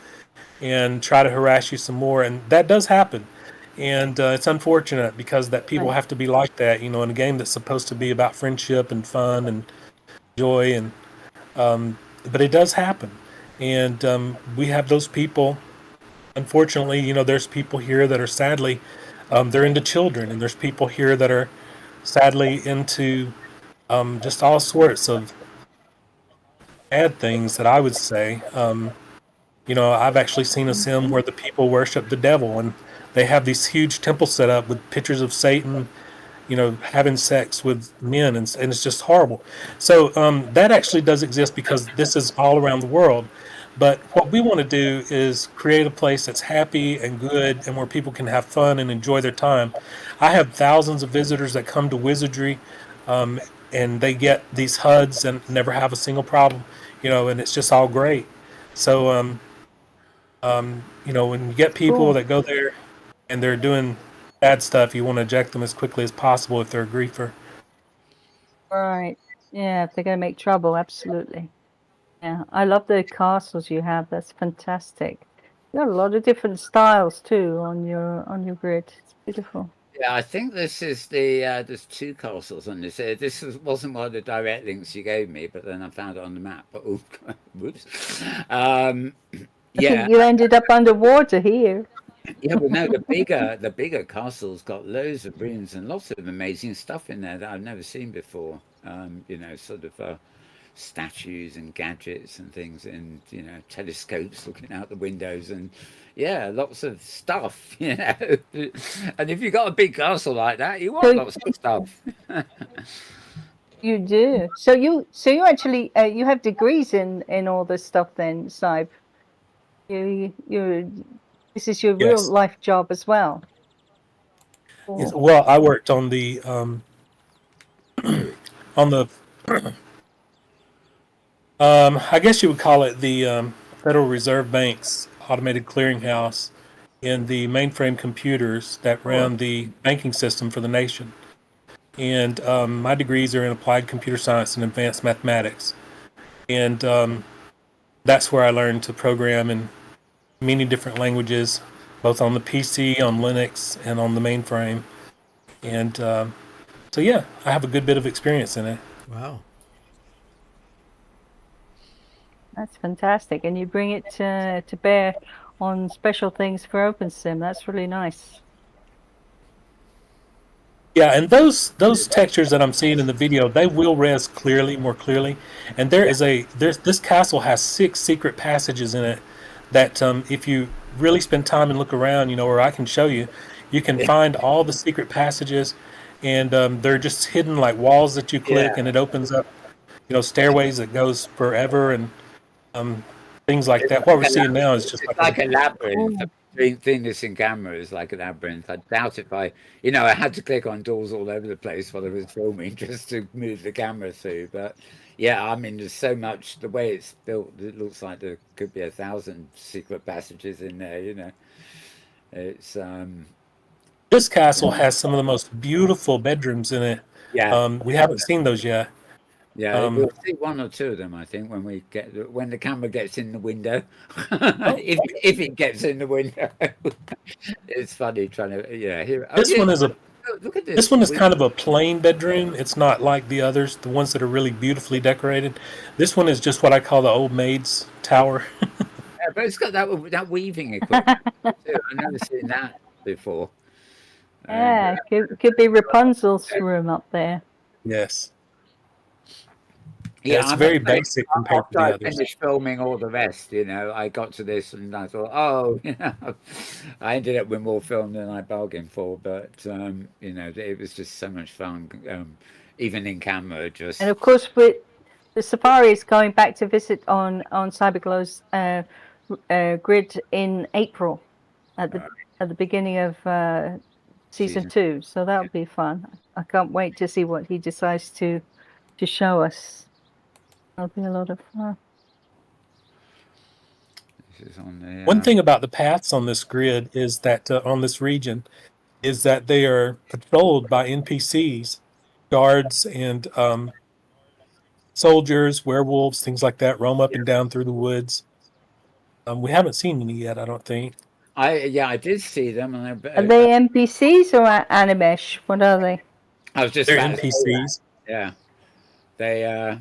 and try to harass you some more. And that does happen. And it's unfortunate because that people have to be like that, in a game that's supposed to be about friendship and fun and joy. And but it does happen. And we have those people. Unfortunately, there's people here that are sadly they're into children, and there's people here that are sadly into just all sorts of bad things that I would say. I've actually seen a sim where the people worship the devil, and they have these huge temples set up with pictures of Satan, having sex with men, and it's just horrible. So that actually does exist because this is all around the world. But what we want to do is create a place that's happy and good and where people can have fun and enjoy their time. I have thousands of visitors that come to Wizardry, and they get these HUDs and never have a single problem, and it's just all great. So, when you get people Cool. that go there and they're doing bad stuff, you want to eject them as quickly as possible if they're a griefer. Right. Yeah, if they're going to make trouble, absolutely. Yeah, I love the castles you have. That's fantastic. You got a lot of different styles too on your grid. It's beautiful. Yeah, I think this is there's two castles on this. Wasn't one of the direct links you gave me, but then I found it on the map. But oh, whoops. I Yeah, think you ended up underwater here. yeah. Well, no, the bigger castle's got loads of rooms and lots of amazing stuff in there that I've never seen before. Sort of statues and gadgets and things, and telescopes looking out the windows, and yeah, lots of stuff. And if you've got a big castle like that, you want So lots of stuff. you do. So you actually you have degrees in all this stuff then, Cyb. This is your real Yes. life job as well. Yes. Cool. Well, I worked on the on the I guess you would call it the Federal Reserve Bank's automated clearinghouse in the mainframe computers that ran the banking system for the nation. And my degrees are in applied computer science and advanced mathematics. And that's where I learned to program in many different languages, both on the PC, on Linux, and on the mainframe. And so, yeah, I have a good bit of experience in it. Wow. That's fantastic. And you bring it to bear on special things for Opensim. That's really nice. Yeah, and those textures that I'm seeing in the video, they will res more clearly. And this castle has 6 secret passages in it that if you really spend time and look around, or I can show you, you can find all the secret passages, and they're just hidden like walls that you click, and it opens up, stairways that goes forever, and things like that. What we're seeing now is just like a labyrinth. Doing this in camera is like a labyrinth. I doubt if I had to click on doors all over the place while I was filming just to move the camera through. But yeah, I mean, there's so much. The way it's built, it looks like there could be 1,000 secret passages in there. It's This castle has some of the most beautiful bedrooms in it. Yeah. We haven't seen those yet. Yeah, we'll see 1 or 2 of them, I think, when the camera gets in the window. If it gets in the window. It's funny trying to here. Look at this. This one is kind of a plain bedroom. It's not like the others, the ones that are really beautifully decorated. This one is just what I call the old maid's tower. Yeah, but it's got that weaving equipment too. I've never seen that before. Yeah, could be Rapunzel's room up there. Yes. Yeah, it's very basic compared to the I others. finished filming all the rest, I got to this and I thought, I ended up with more film than I bargained for, but it was just so much fun, even in camera. And of course, with the Safari is going back to visit on Cyberglo's grid in April at the beginning of season 2, so that'll be fun. I can't wait to see what he decides to show us. That'll be a lot of fun. This is on the, One thing about the paths on this grid is that on this region is that they are patrolled by NPCs, guards, and soldiers, werewolves, things like that, roam up and down through the woods. We haven't seen any yet, I don't think. I did see them. And Are they NPCs or Animesh? What are they? I was just They're about to say NPCs. that. Yeah, they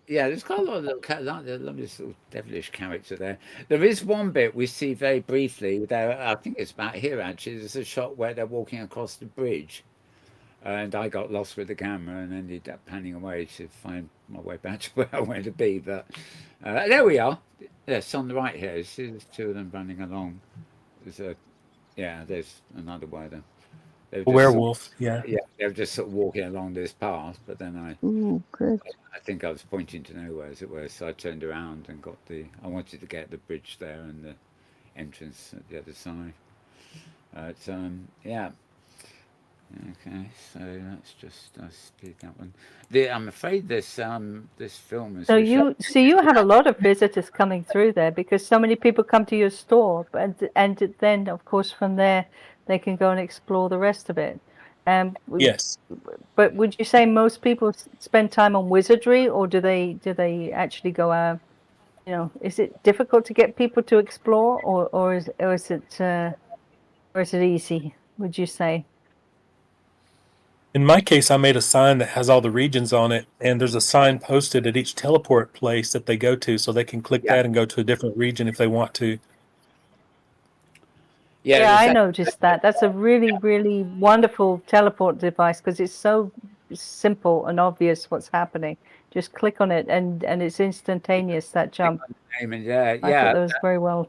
Yeah, there's quite a lot of little there's a lovely little devilish character there. There is one bit we see very briefly. There, I think it's about here actually. There's a shot where they're walking across the bridge, and I got lost with the camera and ended up panning away to find my way back to where I wanted to be. But there we are. Yes, on the right here. You see there's two of them running along. There's a there's another wider. They were A just werewolf. Yeah. they were just sort of walking along this path, but then Ooh, good. I think I was pointing to nowhere as it were, so I turned around and got I wanted to get the bridge there and the entrance at the other side. But yeah. Okay, so let's just speed that one. I'm afraid this film is. So you have a lot of visitors coming through there because so many people come to your store, and then of course from there they can go and explore the rest of it. Yes. But would you say most people spend time on wizardry, or do they actually go out? You know, is it difficult to get people to explore, or is it easy? Would you say? In my case, I made a sign that has all the regions on it, and there's a sign posted at each teleport place that they go to, so they can click that and go to a different region if they want to. Yeah, I noticed that. That's a really, really wonderful teleport device because it's so simple and obvious what's happening. Just click on it and it's instantaneous, that jump. I thought that was very well.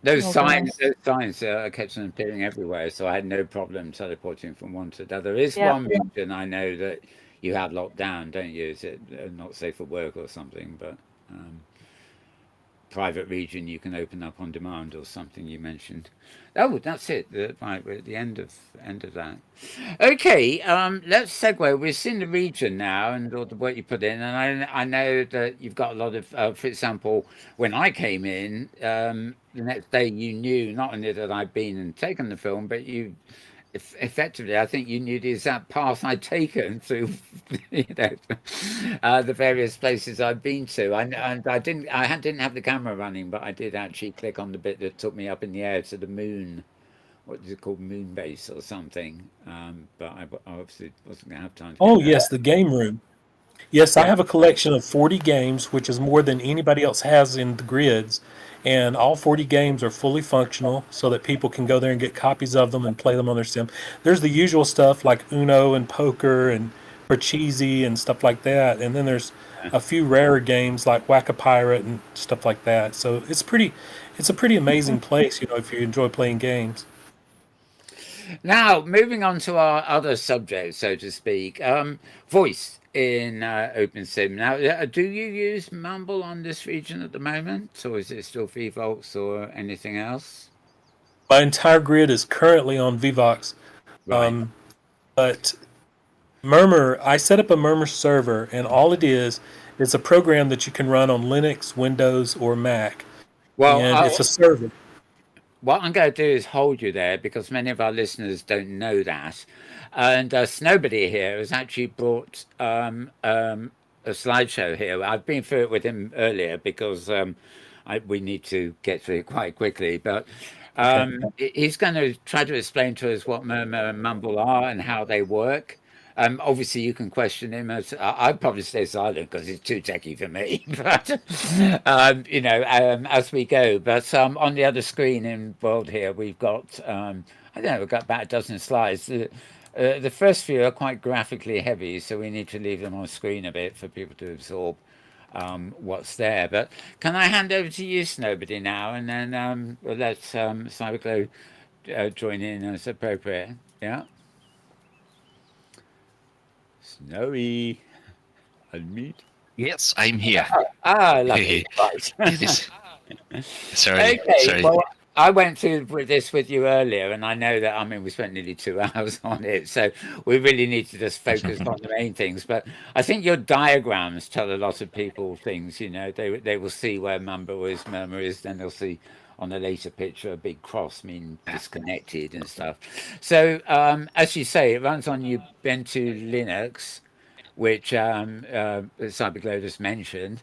Those signs kept on appearing everywhere, so I had no problem teleporting from one to the other. There is one region I know that you have locked down, don't you? Is it not safe for work or something? But private region you can open up on demand or something you mentioned. Oh, that's it. Right, we're at the end of that. Okay, let's segue. We've seen the region now and all the work you put in, and I know that you've got a lot of. For example, when I came in, the next day you knew not only that I'd been and taken the film, but you. Effectively, I think you knew the exact path I'd taken through, the various places I've been to. And I didn't have the camera running, but I did actually click on the bit that took me up in the air to the moon. What is it called, moon base or something? But I obviously wasn't going to have time. Yes, the game room. Yes, I have a collection of 40 games, which is more than anybody else has in the grids. And all 40 games are fully functional so that people can go there and get copies of them and play them on their sim. There's the usual stuff like Uno and poker and Parcheesi and stuff like that. And then there's a few rarer games like Whack-A-Pirate and stuff like that. So it's a pretty amazing place, if you enjoy playing games. Now, moving on to our other subject, so to speak, voice in Opensim. Now, do you use Mumble on this region at the moment, or is it still VVox or anything else? My entire grid is currently on VVox. Right. But Murmur, I set up a Murmur server, and all it is a program that you can run on Linux, Windows, or Mac. Well, and it's a server. What I'm going to do is hold you there because many of our listeners don't know that. And Snowbody here has actually brought a slideshow here. I've been through it with him earlier because we need to get through it quite quickly. But he's going to try to explain to us what Murmur and Mumble are and how they work. Obviously, you can question him. I'd probably stay silent because it's too techy for me. But as we go. But on the other screen in World here, we've got we've got about a dozen slides. The first few are quite graphically heavy, so we need to leave them on screen a bit for people to absorb what's there. But can I hand over to you, Snowbody, now, and then we'll let Cyberglo join in as appropriate. Yeah. Snowy, unmute. Yes, I'm here. Lovely. Right. Sorry. Okay. Sorry. Well, I went through this with you earlier, and I know that, we spent nearly 2 hours on it, so we really need to just focus on the main things. But I think your diagrams tell a lot of people things, they will see where Murmur is, then they'll see on a later picture a big cross mean disconnected and stuff. So as you say, it runs on Ubuntu Linux, which Cyberglo just mentioned.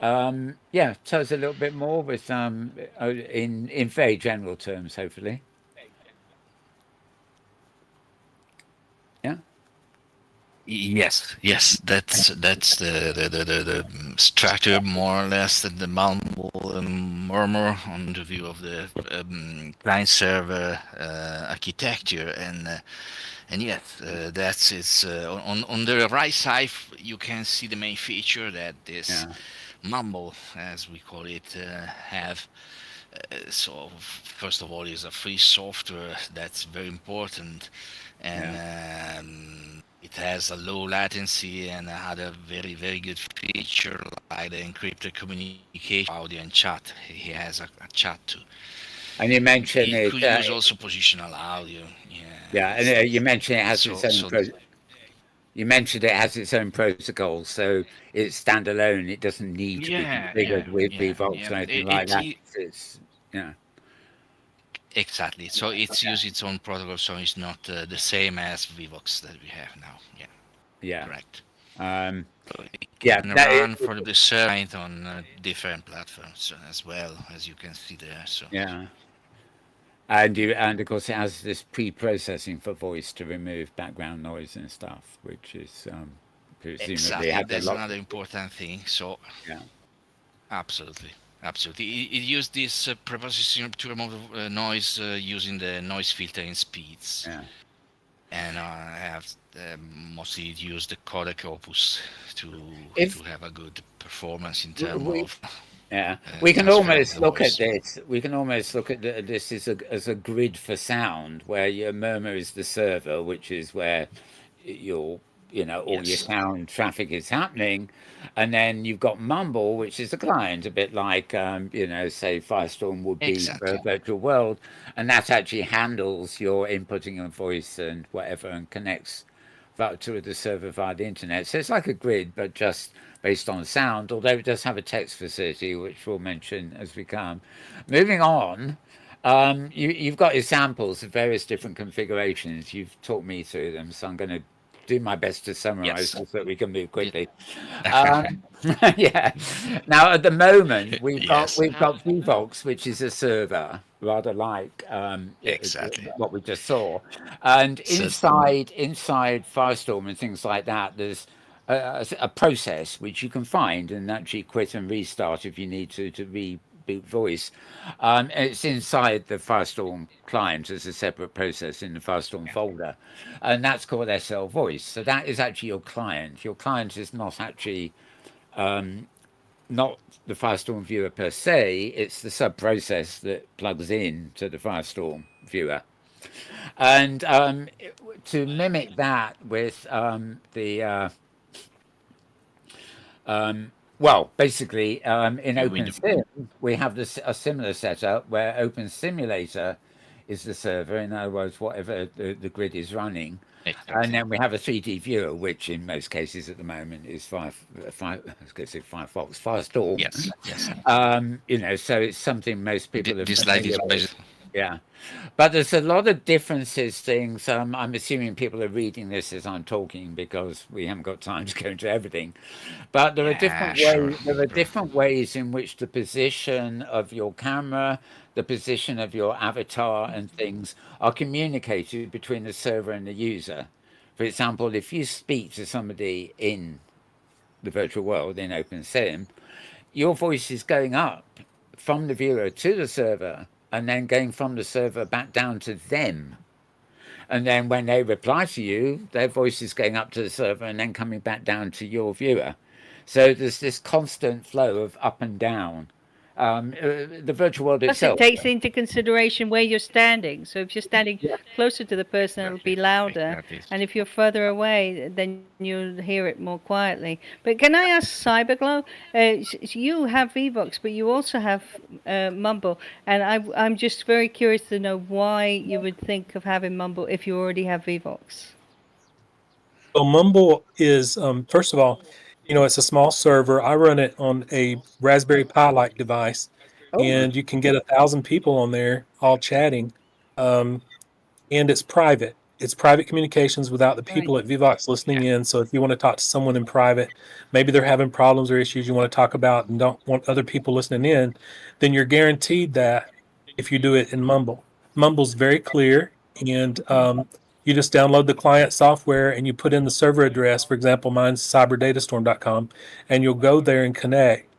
Tell us a little bit more with in very general terms, hopefully. Yeah. Yes. That's the structure more or less that the Mumble murmur on the view of the client server architecture, and yes, that's it's on the right side. You can see the main feature that this Yeah. Mumble, as we call it, have. So first of all, is a free software that's very important, and it has a low latency and other very good feature like the encrypted communication, audio and chat. He has a chat too. And you mentioned It it. could use also positional audio. Yeah, Yeah, and you mentioned it has its own. so You mentioned it has its own protocol, so it's standalone. It doesn't need to be configured with Vivox or anything like that. It's yeah, exactly. So it's use its own protocol, so it's not the same as Vivox that we have now. Yeah, yeah, correct. um, So it yeah. can That is, run for the server on different platforms as well, as you can see there. So yeah, and of course it has this pre-processing for voice to remove background noise and stuff, which is presumably exactly, has a that's lot. another important thing. So Yeah, absolutely. Absolutely. It used this preprocessing to remove noise using the noise filtering speeds. yeah. And I have mostly used the codec Opus If to have a good performance in terms we of Yeah, we can transfer of almost the look at voice. this. We can almost look at this as a grid for sound, where your murmur is the server, which is where your all your Yes, sound traffic is happening, and then you've got Mumble, which is the client, a bit like say Firestorm would be for a exactly. virtual world, and that actually handles your inputting of voice and whatever and connects to the server via the internet. So it's like a grid, but just based on sound, although it does have a text facility, which we'll mention as we come. Moving on, you've got examples of various different configurations. You've talked me through them, so I'm going to do my best to summarize Yes. so that we can move Ye- quickly. Yeah. Now, at the moment, yes. we've got Vivox, which is a server, rather like Exactly. what we just saw, and So inside Firestorm and things like that, there's a process which you can find and actually quit and restart if you need to reboot voice. It's inside the Firestorm client as a separate process in the Firestorm folder, and that's called SL Voice. So that is actually your client. Your client is not actually not the Firestorm viewer per se. It's the sub process that plugs in to the Firestorm viewer. And to mimic that with well, basically, in you mean Opensim, we have a similar setup where Open Simulator is the server, in other words, whatever the grid is running. And exactly. then we have a 3D viewer, which in most cases at the moment is I was going to say Firefox, Firestorm. Yes. So it's something most people are This slide familiar is with. basically Yeah. But there's a lot of differences, things. I'm assuming people are reading this as I'm talking because we haven't got time to go into everything. But there are different sure. ways. There are different ways in which the position of your camera, the position of your avatar, and things are communicated between the server and the user. For example, if you speak to somebody in the virtual world in OpenSim, your voice is going up from the viewer to the server and then going from the server back down to them. And then when they reply to you, their voice is going up to the server and then coming back down to your viewer. So there's this constant flow of up and down. The virtual world Plus, it itself. takes into consideration where you're standing. So if you're standing closer to the person, it'll be louder. Exactly. And if you're further away, then you'll hear it more quietly. But can I ask Cyberglo? You have Vivox, but you also have Mumble. And I'm just very curious to know why you would think of having Mumble if you already have Vivox. Well, Mumble is, first of all, it's a small server. I run it on a Raspberry Pi-like device, Oh, and you can get 1,000 people on there all chatting. And it's private. It's private communications without the Right. people at Vivox listening in. So if you want to talk to someone in private, maybe they're having problems or issues you want to talk about and don't want other people listening in, then you're guaranteed that if you do it in Mumble. Mumble's very clear, and You just download the client software and you put in the server address. For example, mine's cyberdataStorm.com, and you'll go there and connect.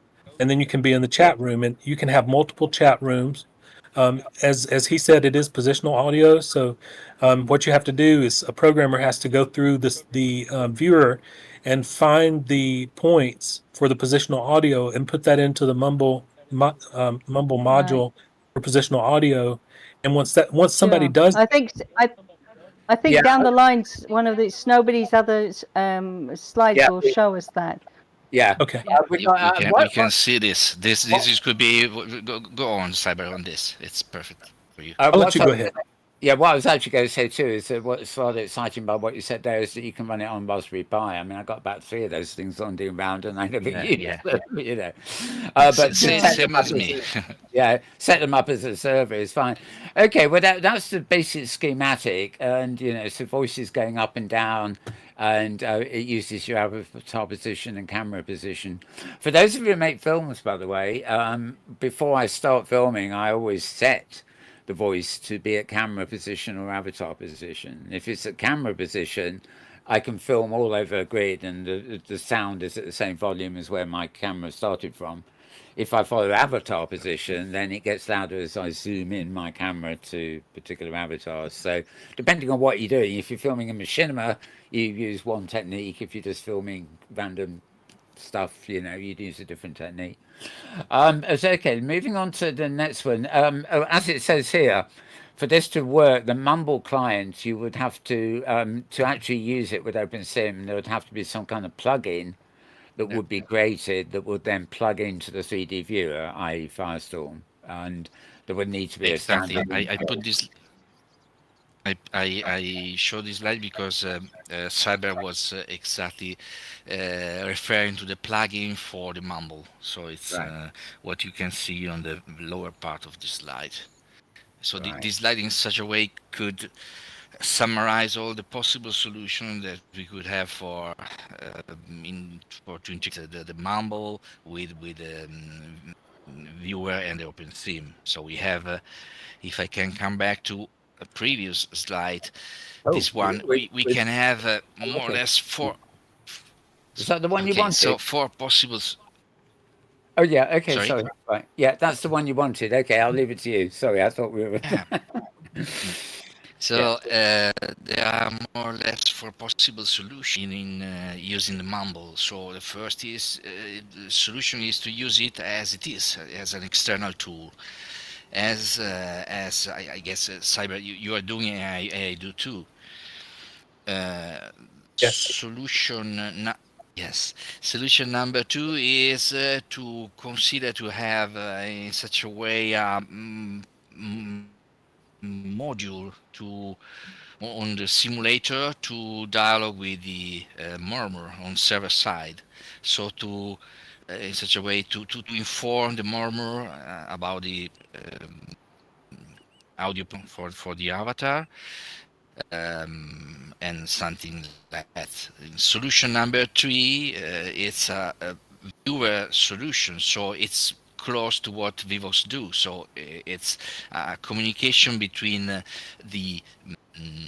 And then you can be in the chat room, and you can have multiple chat rooms. As he said, it is positional audio. So what you have to do is a programmer has to go through the viewer and find the points for the positional audio and put that into the Mumble module for positional audio. And once somebody Sure. does, I think Yeah. down the lines, one of the Snowbody's other slides Yeah. will show us that. Yeah. okay. We can see this. This could be go on Cyber on this. It's perfect for you. I'll let you go ahead. Yeah, what I was actually going to say too is that what's rather exciting about what you said there is that you can run it on Raspberry Pi. I mean, I've got about 3 of those things landing around, and I never use them, you know. But Same as me. yeah, set them up as a server is fine. Okay, well that's the basic schematic, and you know, so voices going up and down, and it uses your avatar position and camera position. For those of you who make films, by the way, before I start filming, I always set the voice to be at camera position or avatar position. If it's at camera position, I can film all over a grid, and the sound is at the same volume as where my camera started from. If I follow avatar position, then it gets louder as I zoom in my camera to particular avatars. So depending on what you're doing, if you're filming a machinima, you use one technique. If you're just filming random stuff, you know, you'd use a different technique. Okay, moving on to the next one. As it says here, for this to work, the Mumble client, you would have to actually use it with Opensim, there would have to be some kind of plugin that would be created that would then plug into the 3D viewer, i.e. Firestorm, and there would need to be Exactly. a standard. I put this. I show this slide because Cyber was exactly referring to the plugin for the Mumble. So it's what you can see on the lower part of the slide. So this slide in such a way could summarize all the possible solutions that we could have for to integrate the Mumble with the viewer and the Opensim. So we have, if I can come back to a previous slide, this one we can have more or less 4. Is that the one you wanted? So 4 possible. Oh yeah. Okay. Sorry? Right. Yeah, that's the one you wanted. Okay, I'll leave it to you. Sorry, I thought we were. Yeah. So there are more or less 4 possible solutions in using the Mumble. So the first is the solution is to use it as it is, as an external tool. As I guess Cyber, you are doing, I do too. Yes. Solution number 2 is to consider to have in such a way module on the simulator to dialogue with the murmur on server side. So to in such a way to inform the murmur about the audio for the avatar and something like that. Solution number 3 it's a viewer solution, so it's close to what Vivos do. So it's a communication between the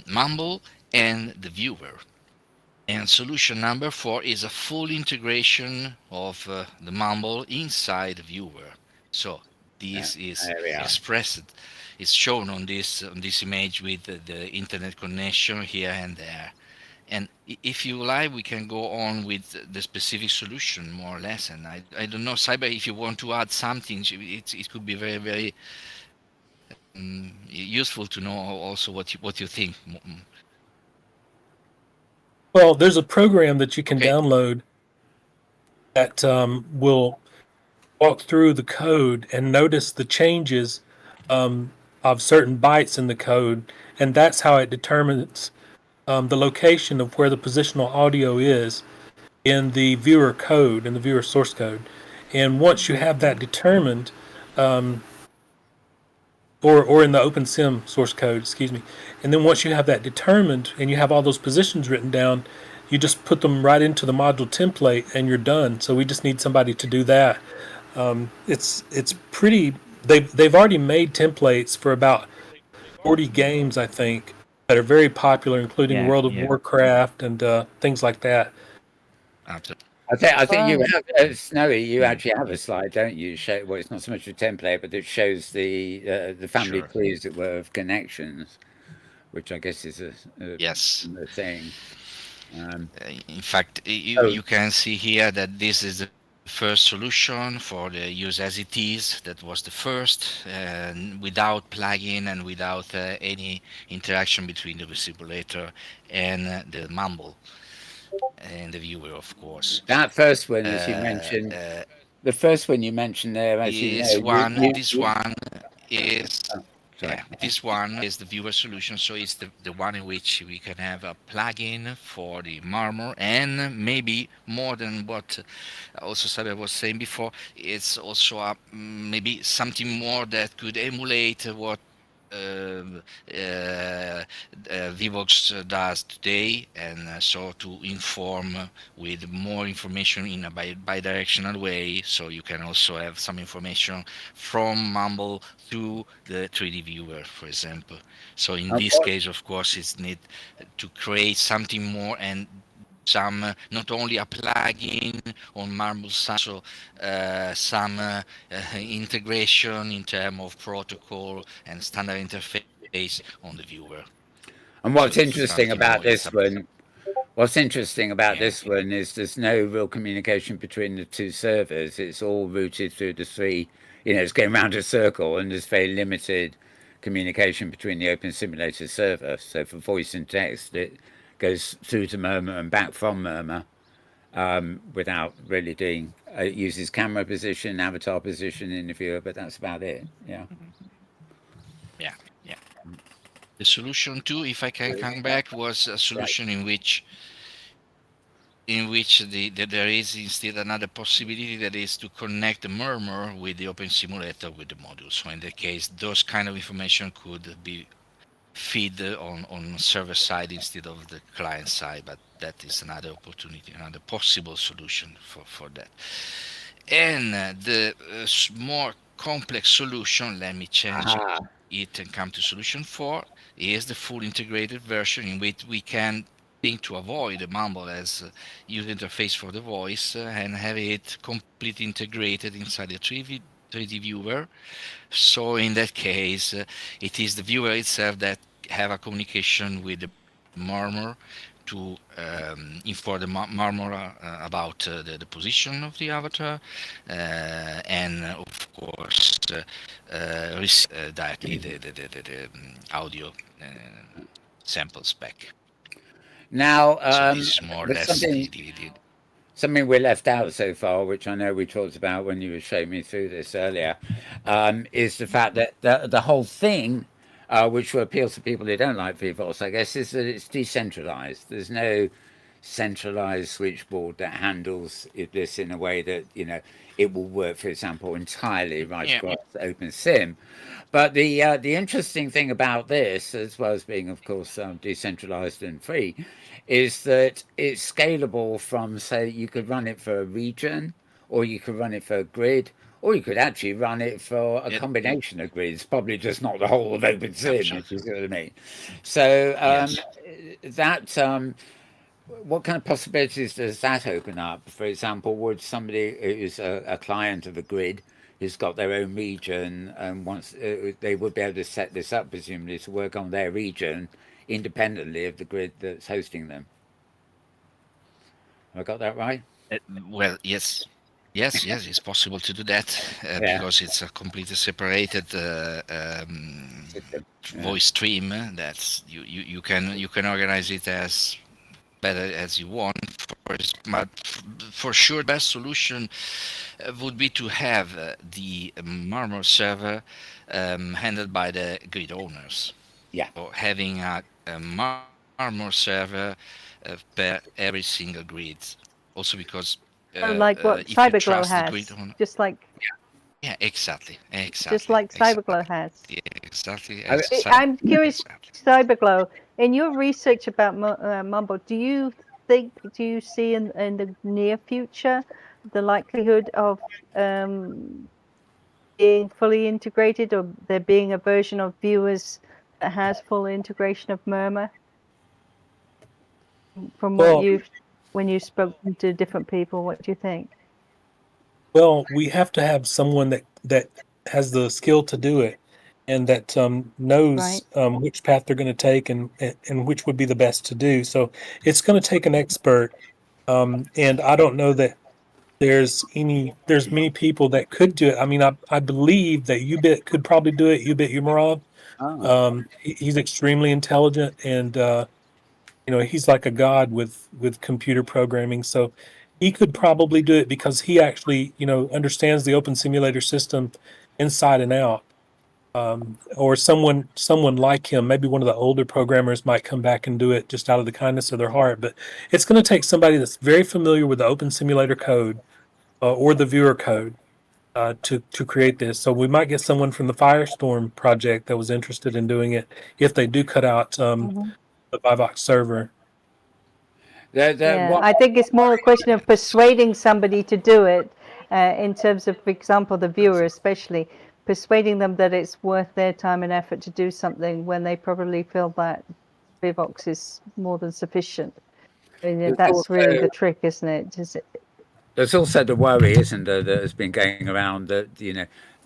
Mumble and the viewer. And solution number 4 is a full integration of the Mumble inside the viewer. So this is expressed. It's shown on this image with the internet connection here and there. And if you like, we can go on with the specific solution more or less. And I don't know, Cyber, if you want to add something, it could be very, very useful to know also what you think. Well, there's a program that you can download that will walk through the code and notice the changes of certain bytes in the code, and that's how it determines the location of where the positional audio is in the viewer code, in the viewer source code. And once you have that determined, or in the Opensim source code, excuse me, and then once you have that determined and you have all those positions written down, you just put them right into the module template and you're done. So we just need somebody to do that. It's pretty. They've already made templates for about 40 games, I think, that are very popular, including Yeah, World of yeah. Warcraft and things like that. Absolutely. I think you Wow. have Snowy. You actually have a slide, don't you? Show well, it's not so much a template, but it shows the family Sure. trees that were of connections, which I guess is Yes. a thing. In fact, Oh, you can see here that this is the first solution for the use as it is. That was the first, without plugin and without any interaction between the simulator and the Mumble and the viewer, of course. that first one, as you Uh, mentioned, uh, the first one you mentioned there, as you know, this one is oh, sorry. yeah, this one is the viewer solution. So it's the one in which we can have a plugin for the Marmor, and maybe more than what also Saber was saying before, it's also maybe something more that could emulate what um, uh, Vivox does today, and so to inform with more information in a bi-directional way. So you can also have some information from Mumble to the 3D viewer, for example. So in this case, of course, it's need to create something more and some not only a plugin on Marble side, so some integration in terms of protocol and standard interface on the viewer. And So what's it's interesting something about more. It's this a one, what's interesting about yeah, this one is there's no real communication between the two servers. It's all routed through the three. It's going around a circle, and there's very limited communication between the Open Simulator server. So for voice and text, it goes through to Murmur and back from Murmur without really doing. It uses camera position, avatar position in the viewer, but that's about it. Yeah. yeah, yeah. The solution two, if I can come back, was a Right. solution in which there is instead another possibility, that is to connect the Murmur with the Open Simulator with the module. So in that case, those kind of information could be feed on server side instead of the client side, but that is another opportunity, another possible solution for that. And the more complex solution, let me change Ah, it and come to solution 4, is the full integrated version, in which we can think to avoid the Mumble as user interface for the voice, and have it completely integrated inside the 3D viewer. So in that case, it is the viewer itself that have a communication with the Murmur to inform the Murmur about the position of the avatar, and of course receive directly the audio samples back. now So this is more or there's less something we left out so far, which I know we talked about when you were showing me through this earlier, is the fact that the whole thing, which will appeal to people who don't like VVOS, I guess, is that it's decentralized. There's no centralized switchboard that handles this in a way that it will work, for example, entirely right yeah. across OpenSim. But the interesting thing about this, as well as being, of course, decentralized and free, is that it's scalable from, say, you could run it for a region, or you could run it for a grid, or you could actually run it for a It, combination of grids, probably just not the whole of OpenSim, if you absolutely. see what I mean. So Yes. that what kind of possibilities does that open up? For example, would somebody who's a client of a grid who's got their own region and wants they would be able to set this up presumably to work on their region independently of the grid that's hosting them? Have I got that right? Well, yes. Yes, it's possible to do that, Yeah. because it's a completely separated System. Yeah. voice stream. That's you can organize it as better as you want. But for sure, the best solution would be to have the Marmor server handled by the grid owners. Yeah. So having a Marmor server per every single grid. Also because So like what if you Cyberglo trust the grid has, owner, just like yeah, exactly, Cyberglo has. yeah, exactly. I, I'm curious, Exactly. Cyberglow, in your research about Mumble, do you see in the near future the likelihood of being fully integrated, or there being a version of viewers that has full integration of Murmur? From Well- when you spoke to different people, what do you think? Well, we have to have someone that has the skill to do it, and that knows which path they're going to take and which would be the best to do. So it's going to take an expert, and I don't know that there's many people that could do it. I mean, I believe that Ubit could probably do it. Ubit Umarov, he's extremely intelligent, and he's like a god with computer programming. So he could probably do it because he actually understands the open simulator system inside and out. Or someone like him, maybe one of the older programmers, might come back and do it just out of the kindness of their heart. But it's going to take somebody that's very familiar with the open simulator code or the viewer code to create this. So we might get someone from the Firestorm project that was interested in doing it if they do cut out the Vivox server. I think it's more a question of persuading somebody to do it in terms of, for example, the viewer especially, persuading them that it's worth their time and effort to do something when they probably feel that Vivox is more than sufficient. That's really the trick, isn't it? There's also the worry, isn't there, that has been going around that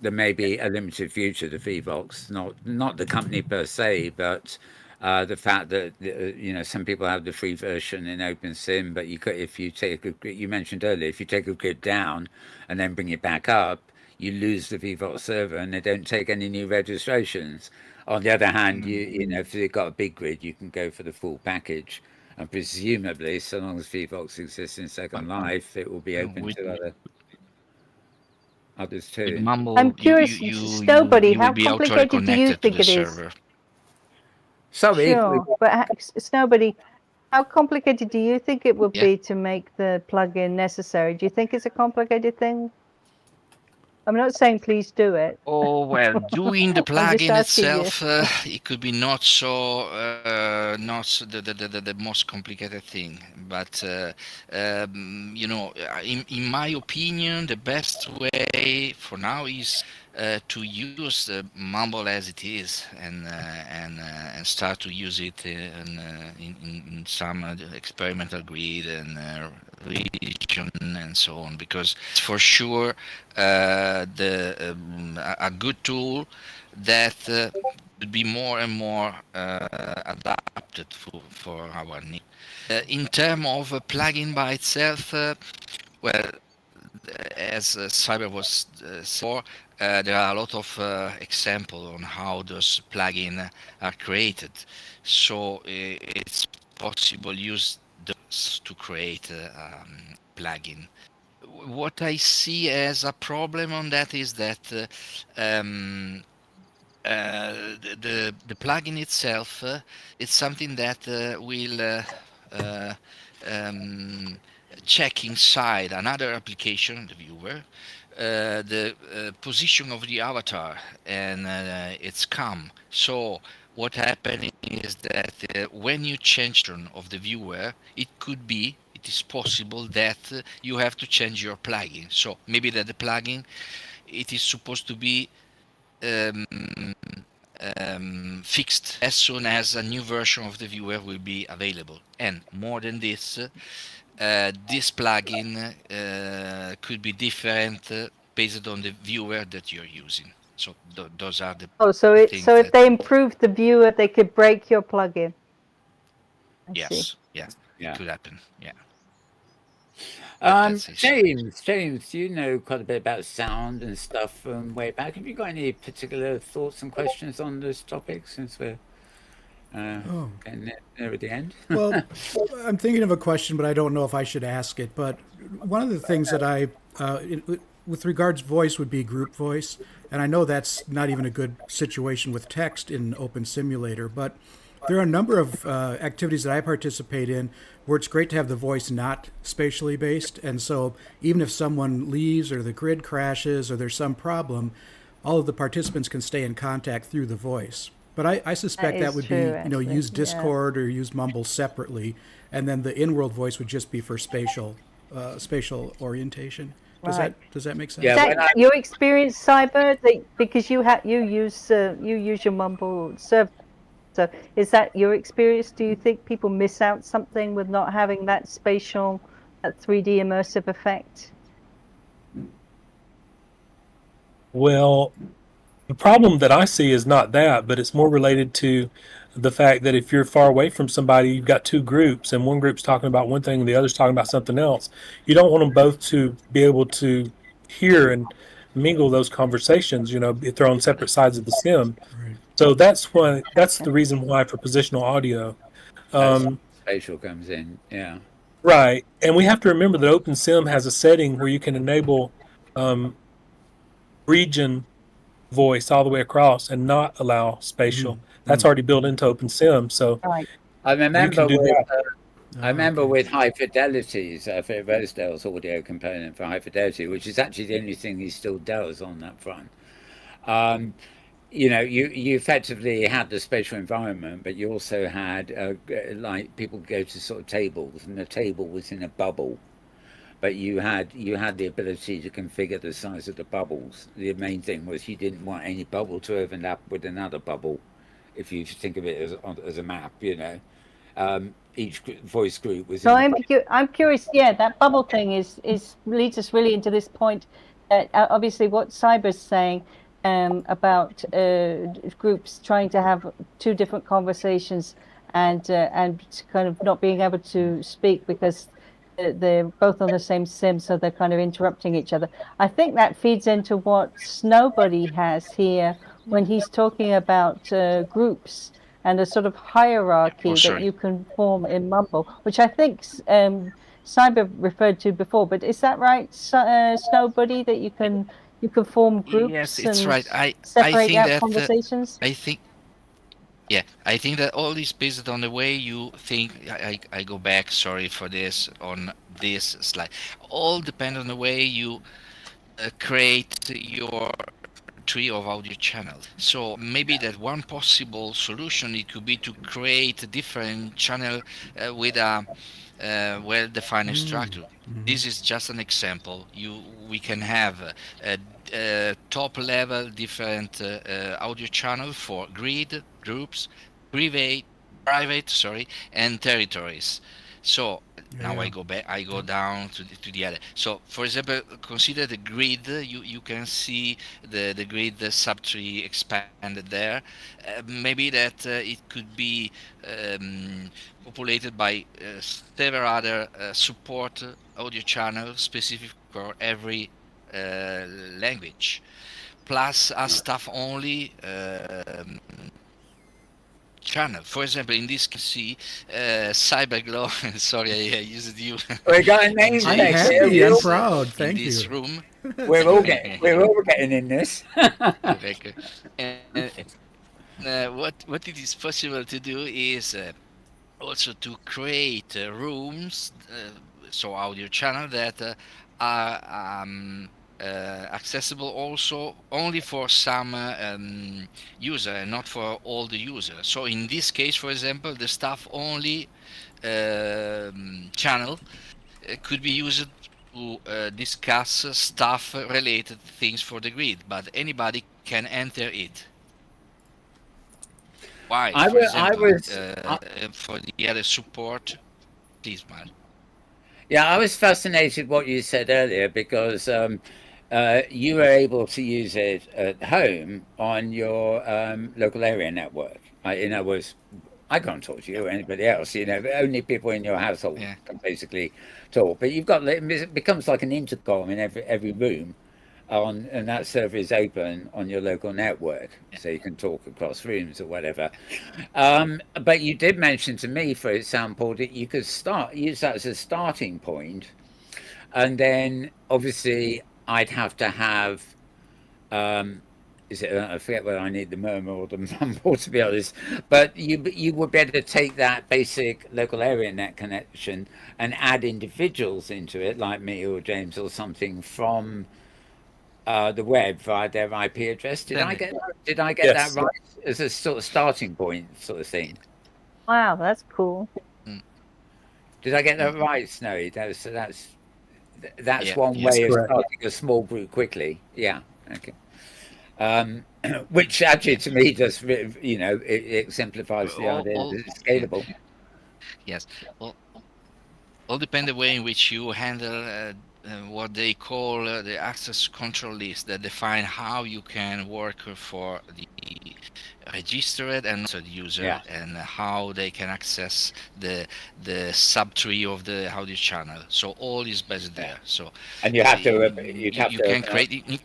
there may be a limited future to Vivox, not the company per se, but the fact that some people have the free version in Opensim, but if you take you mentioned earlier, if you take a grid down and then bring it back up, you lose the Vivox server and they don't take any new registrations. On the other hand, if you've got a big grid, you can go for the full package. And presumably, so long as VVox exists in Second Life, it will be open to others too. Mumble, I'm curious, Snowbody, how be complicated do you think it is? Server. Sorry, sure, but Snowbody, how complicated do you think it would be to make the plugin necessary? Do you think it's a complicated thing? I'm not saying please do it. Oh, well, doing the plugin itself, it could be not the most complicated thing. But, in my opinion, the best way for now is to use Mumble as it is and start to use it in some experimental grid and region and so on, because for sure a good tool that will be more and more adapted for our needs. In terms of a plugin by itself, as Cyber was before, there are a lot of examples on how those plugins are created. So it's possible use those to create a plugin. What I see as a problem on that is that the plugin itself is something that will check inside another application, the viewer, the position of the avatar and its cam. So what happened is that when you change turn of the viewer, it is possible that you have to change your plugin. So maybe that the plugin, it is supposed to be fixed as soon as a new version of the viewer will be available. And more than this, this plugin could be different based on the viewer that you're using. So those are the if they improve the viewer, they could break your plugin. Yes, it could happen. Yeah. James, you know quite a bit about sound and stuff from way back. Have you got any particular thoughts and questions on this topic since we're getting near the end? Well, I'm thinking of a question, but I don't know if I should ask it. But one of the things that with regards voice would be group voice. And I know that's not even a good situation with text in Open Simulator, but there are a number of activities that I participate in where it's great to have the voice not spatially based. And so even if someone leaves or the grid crashes or there's some problem, all of the participants can stay in contact through the voice. But I suspect that would be, use Discord or use Mumble separately. And then the in-world voice would just be for spatial orientation. Does that make sense? Yeah, you experience Cyber because you use your Mumble server. So is that your experience? Do you think people miss out something with not having that spatial, that 3D immersive effect? Well, the problem that I see is not that, but it's more related to the fact that if you're far away from somebody, you've got two groups, and one group's talking about one thing and the other's talking about something else. You don't want them both to be able to hear and mingle those conversations, if they're on separate sides of the sim. Right. So that's the reason why for positional audio. That's Um, spatial comes in. Yeah. right. And we have to remember that Opensim has a setting where you can enable um, region voice all the way across and not allow spatial. That's already built into Opensim, so Right. I you can remember do with that. I remember Okay. with High Fidelity's for Rosedale's audio component for High Fidelity, which is actually the only thing he still does on that front. Um, you effectively had the spatial environment, but you also had like people go to sort of tables, and the table was in a bubble. But you had the ability to configure the size of the bubbles. The main thing was you didn't want any bubble to overlap with another bubble. If you think of it as a map, each voice group was So in a I'm curious. Yeah, that bubble thing is leads us really into this point that obviously what Cyber's saying about groups trying to have two different conversations and kind of not being able to speak because they're both on the same sim, so they're kind of interrupting each other. I think that feeds into what Snowbody has here when he's talking about groups and a sort of hierarchy Oh, that sorry. you can form in Mumble, which I think Cyber referred to before. But is that right, Snowbody, that you can form Yes, groups it's and right. I separate think out that conversations? I think yeah, I think that all is based on the way you think. I go back. Sorry for this on this slide. All depend on the way you create your tree of audio channels. So maybe that one possible solution it could be to create a different channel with a well-defined structure. This is just an example. We can have a top level different audio channel for grid groups, private, sorry, and territories. So now Yeah. I go back. I go down to the other. So for example, consider the grid. You can see the grid subtree expanded there. Maybe that it could be populated by several other support audio channels specific for every language, plus a staff only channel. For example, in this case, see Cyberglo. Sorry, I used you We got a in I'm namesake James here. happy. We I'm all, proud. in Thank this you. room. we're all getting in this. Okay. And, what it is possible to do is also to create rooms, so audio channel that are accessible also only for some user and not for all the users. So in this case, for example, the staff only channel could be used to discuss staff related things for the grid, but anybody can enter it. Why, I for was, I example, was, I, for the other support, please, Mark. yeah, I was fascinated what you said earlier because you were able to use it at home on your local area network. In other words, I can't talk to you or anybody else. But only people in your household Yeah, can basically talk. But it becomes like an intercom in every room, and that server is open on your local network, yeah. so you can talk across rooms or whatever. But you did mention to me, for example, that you could use that as a starting point, and then obviously I'd have to have um, is it? I forget whether I need the murmur or the mumble to be honest. But you would be able to take that basic local area net connection and add individuals into it, like me or James or something from the web via their IP address. Did I Then, get did I get that Yes. right as a sort of starting point sort of thing? Wow, that's cool. mm, Did I get mm, that right, Snowy? That's yeah, one yeah. That's way of correct. starting a small group quickly. Yeah. Okay. which actually to me just it exemplifies the idea that it's scalable. Yes. Well, all depend the way in which you handle what they call the access control list that define how you can work for the registered and also the user and how they can access the subtree of the audio channel. So all is based there. So And you have to you can create it.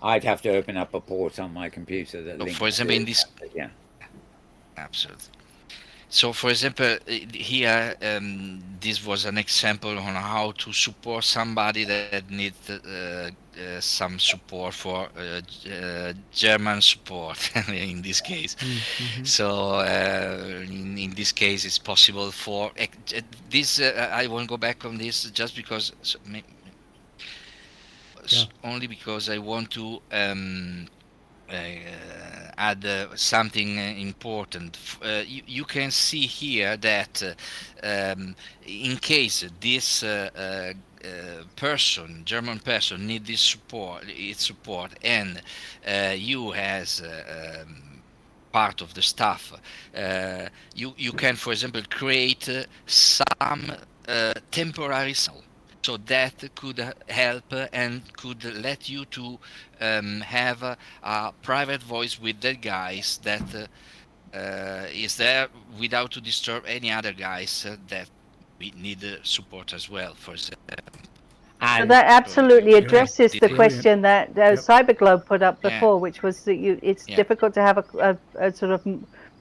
I'd have to open up a port on my computer that links. For example, in this, absolutely. So, for example, here this was an example on how to support somebody that needs some support for German support in this case. So, in this case, it's possible for this. I won't go back on this just because. Only because I want to add something important. You can see here that in case this German person, need this support, and you as part of the staff, you can, for example, create some temporary cell. So that could help and could let you to have a private voice with the guys that is there without to disturb any other guys that we need support as well. For example. So that absolutely addresses the question that Cyberglo put up before, which was that it's difficult to have a sort of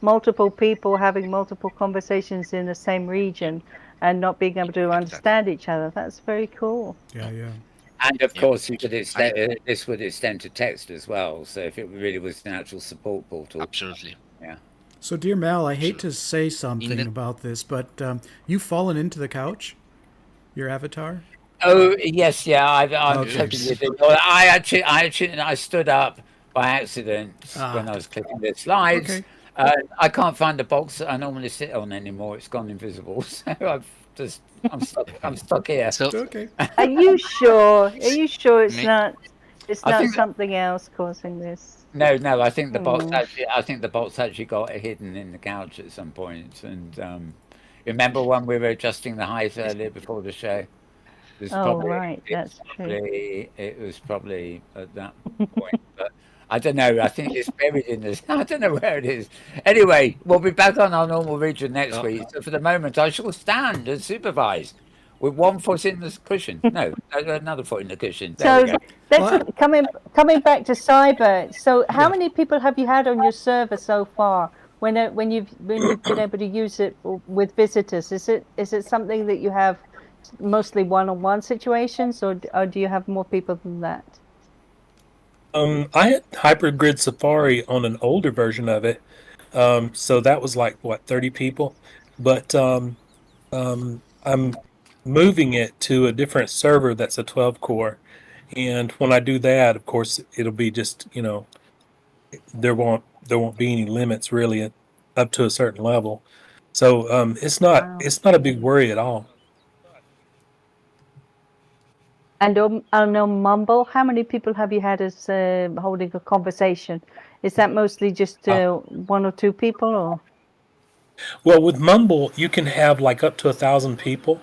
multiple people having multiple conversations in the same region and not being able to understand each other. That's very cool. Yeah. And of course, you could extend, this would extend to text as well. So if it really was an actual support portal. Absolutely. Yeah. So, dear Mal, I hate to say something about this, but you've fallen into the couch, your avatar. Oh yes, yeah. I stood up by accident when I was clicking the slides. Okay. I can't find the box that I normally sit on anymore. It's gone invisible, so I'm stuck here. So, Okay. Are you sure? Are you sure it's not something else causing this? No. I think the box actually got hidden in the couch at some point. And remember when we were adjusting the height earlier before the show? That's true. It was probably at that point, but I don't know. I think it's buried in this. I don't know where it is. Anyway, we'll be back on our normal region next week. So for the moment, I shall stand and supervise with one foot in the cushion. No, another foot in the cushion. There So let's coming back to cyber. So how many people have you had on your server so far? When you've been able to use it with visitors, is it something that you have mostly one-on-one situations, or do you have more people than that? I had Hypergrid Safari on an older version of it, so that was like 30 people. But I'm moving it to a different server that's a 12 core, and when I do that, of course, it'll be just there won't be any limits really up to a certain level. So it's not a big worry at all. And on Mumble, how many people have you had as holding a conversation? Is that mostly just one or two people, or? Well, with Mumble, you can have like up to 1,000 people,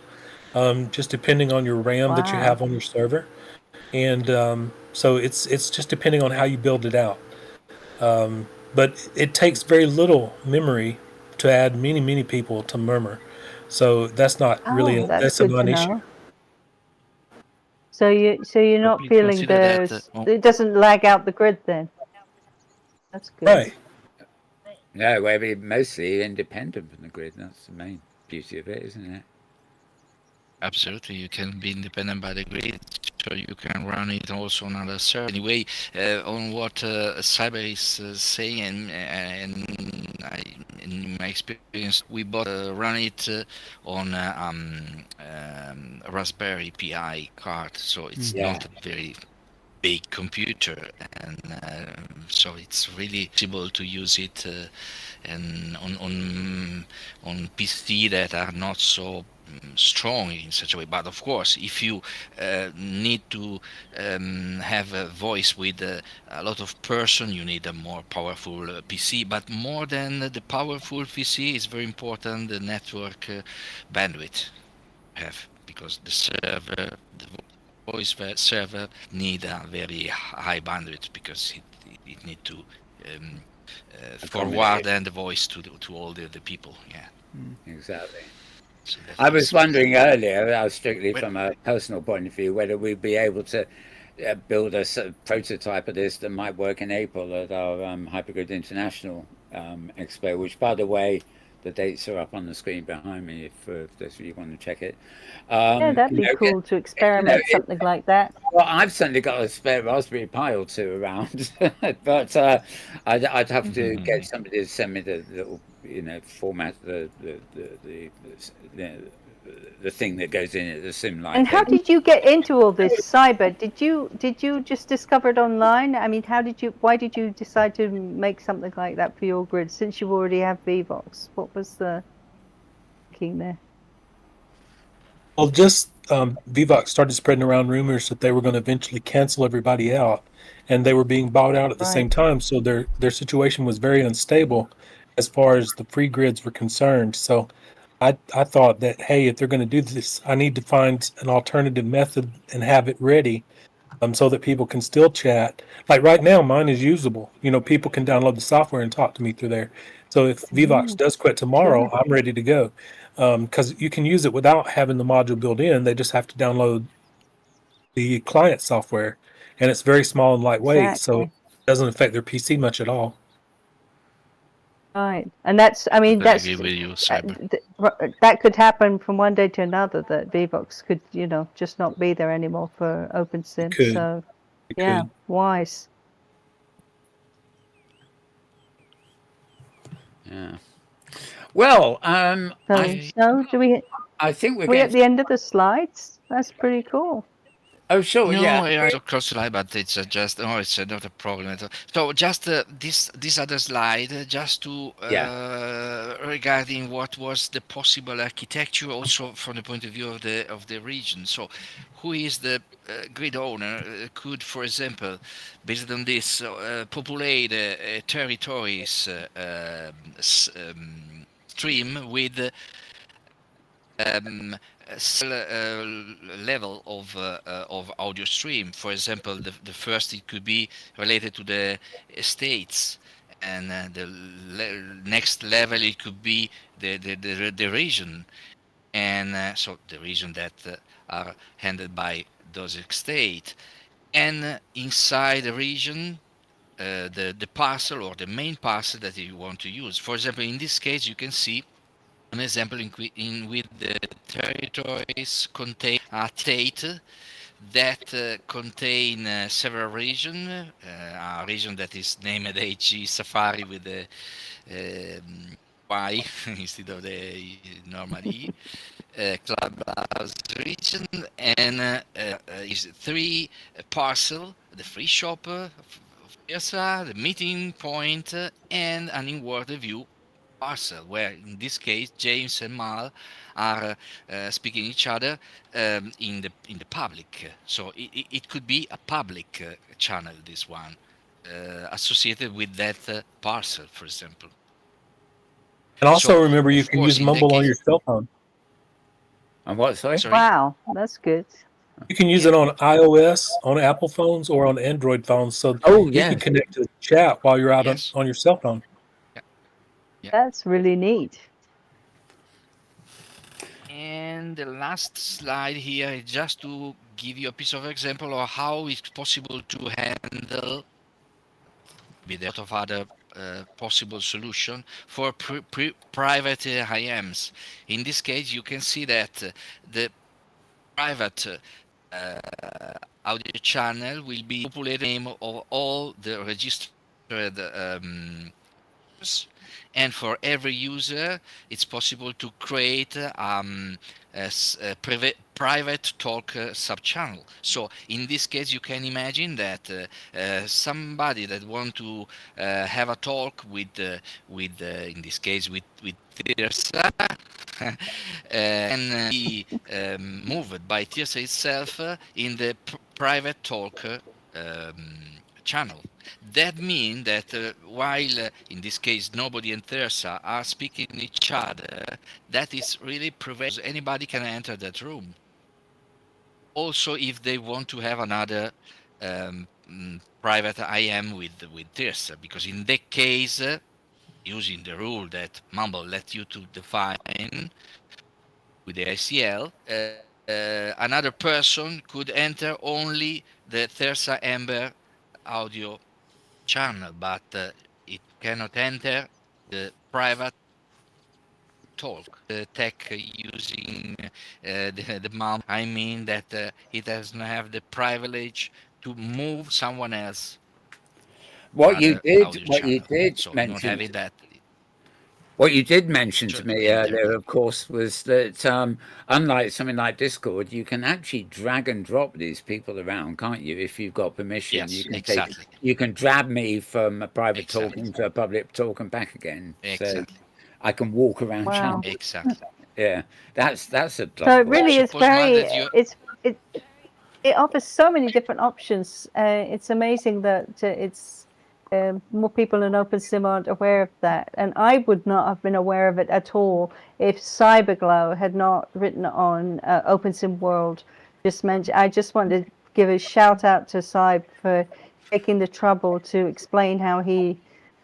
just depending on your RAM that you have on your server, and so it's just depending on how you build it out. But it takes very little memory to add many people to Murmur, so that's not really that's a non-issue. So you're not feeling it doesn't lag out the grid then. That's good. Right. No, we're mostly independent from the grid. That's the main beauty of it, isn't it? Absolutely, you can be independent by the grid, so you can run it also on other server. Anyway, on what Cyber is saying, and in my experience, we run it on Raspberry Pi card, so it's not a very big computer, and so it's really possible to use it and on PC that are not so strong in such a way. But of course, if you need to have a voice with a lot of person, you need a more powerful PC. But more than the powerful PC, is very important the network bandwidth have, because the server, the voice server need a very high bandwidth, because it need to forward and the voice to all the people. Yeah, Exactly. so I was wondering earlier, strictly from a personal point of view, whether we'd be able to build a sort of prototype of this that might work in April at our Hypergrid International Expo, which, by the way, the dates are up on the screen behind me if those of you want to check it. Yeah, that'd be cool to experiment something like that. Well, I've certainly got a spare Raspberry Pi or two around, but I'd have to get somebody to send me the little, format, the thing that goes in it, the sim light. And how did you get into all this cyber? Did you just discover it online? I mean, why did you decide to make something like that for your grid, since you already have Vivox? What was the thinking there? Well, just Vivox started spreading around rumors that they were going to eventually cancel everybody out, and they were being bought out at the same time. So their situation was very unstable as far as the free grids were concerned. So I thought that, hey, if they're going to do this, I need to find an alternative method and have it ready, so that people can still chat. Like right now, mine is usable. People can download the software and talk to me through there. So if Vivox does quit tomorrow, I'm ready to go. Because you can use it without having the module built in. They just have to download the client software, and it's very small and lightweight, so it doesn't affect their PC much at all. Right, and that's, I mean, I agree with you, Cyber. That could happen from one day to another, that Vivox could, just not be there anymore for Opensim. So, yeah, wise. Yeah. Well, so do we? I think we're at the end of the slides. That's pretty cool. Oh, sure, No, yeah. I cross slide, but it's just it's not a problem at all. So just this other slide, just to regarding what was the possible architecture, also from the point of view of the region. So, who is the grid owner could, for example, based on this, populate territories stream with level of audio stream. For example, the first, it could be related to the states, and the next level it could be the region, and so the region that are handled by those states, and inside the region, the parcel or the main parcel that you want to use. For example, in this case, you can see an example with the territories contain a state that contain several regions, a region that is named HG Safari with the Y instead of the normal E, Clubhouse region, and is 3 parcel, the free shop of Thirza, the meeting point, and an inward view parcel, where in this case James and Mal are speaking each other in the public. So it could be a public channel, this one, associated with that parcel, for example. And also remember, you can use Mumble on your cell phone. On what, sorry? Wow, that's good. You can use it on iOS, on Apple phones, or on Android phones. So you can connect to the chat while you're out on your cell phone. That's really neat. And the last slide here is just to give you a piece of example of how it's possible to handle with a lot of other possible solution for private IMs. In this case, you can see that the private audio channel will be populated name of all the registered and for every user, it's possible to create a private talk sub-channel. So in this case, you can imagine that somebody that want to have a talk with in this case, with Thirza, can be moved by Thirza itself in the private talk channel. That means that while in this case Snowbody and Thirza are speaking each other, that is really prevents anybody can enter that room. Also, if they want to have another private IM with Thirza, because in that case, using the rule that Mumble let you to define with the ICL, another person could enter only the Thirza Ember audio channel, but it cannot enter the private talk, the tech using the Mumble. I mean that it doesn't have the privilege to move someone else. What you did So not mention, having that. what you did mention Sure, to me earlier, of course, was that unlike something like Discord, you can actually drag and drop these people around, can't you? If you've got permission, Yes, you can exactly. you can drag me from a private talk Exactly. into a public talk and back again. Exactly. So I can walk around Wow. channels. Exactly. Yeah, that's a So it plus really is Suppose, Matt, very. that you It offers so many different options. It's amazing that it's more people in Opensim aren't aware of that, and I would not have been aware of it at all if Cyberglo had not written on Opensim World. I just wanted to give a shout out to Cyb for taking the trouble to explain how he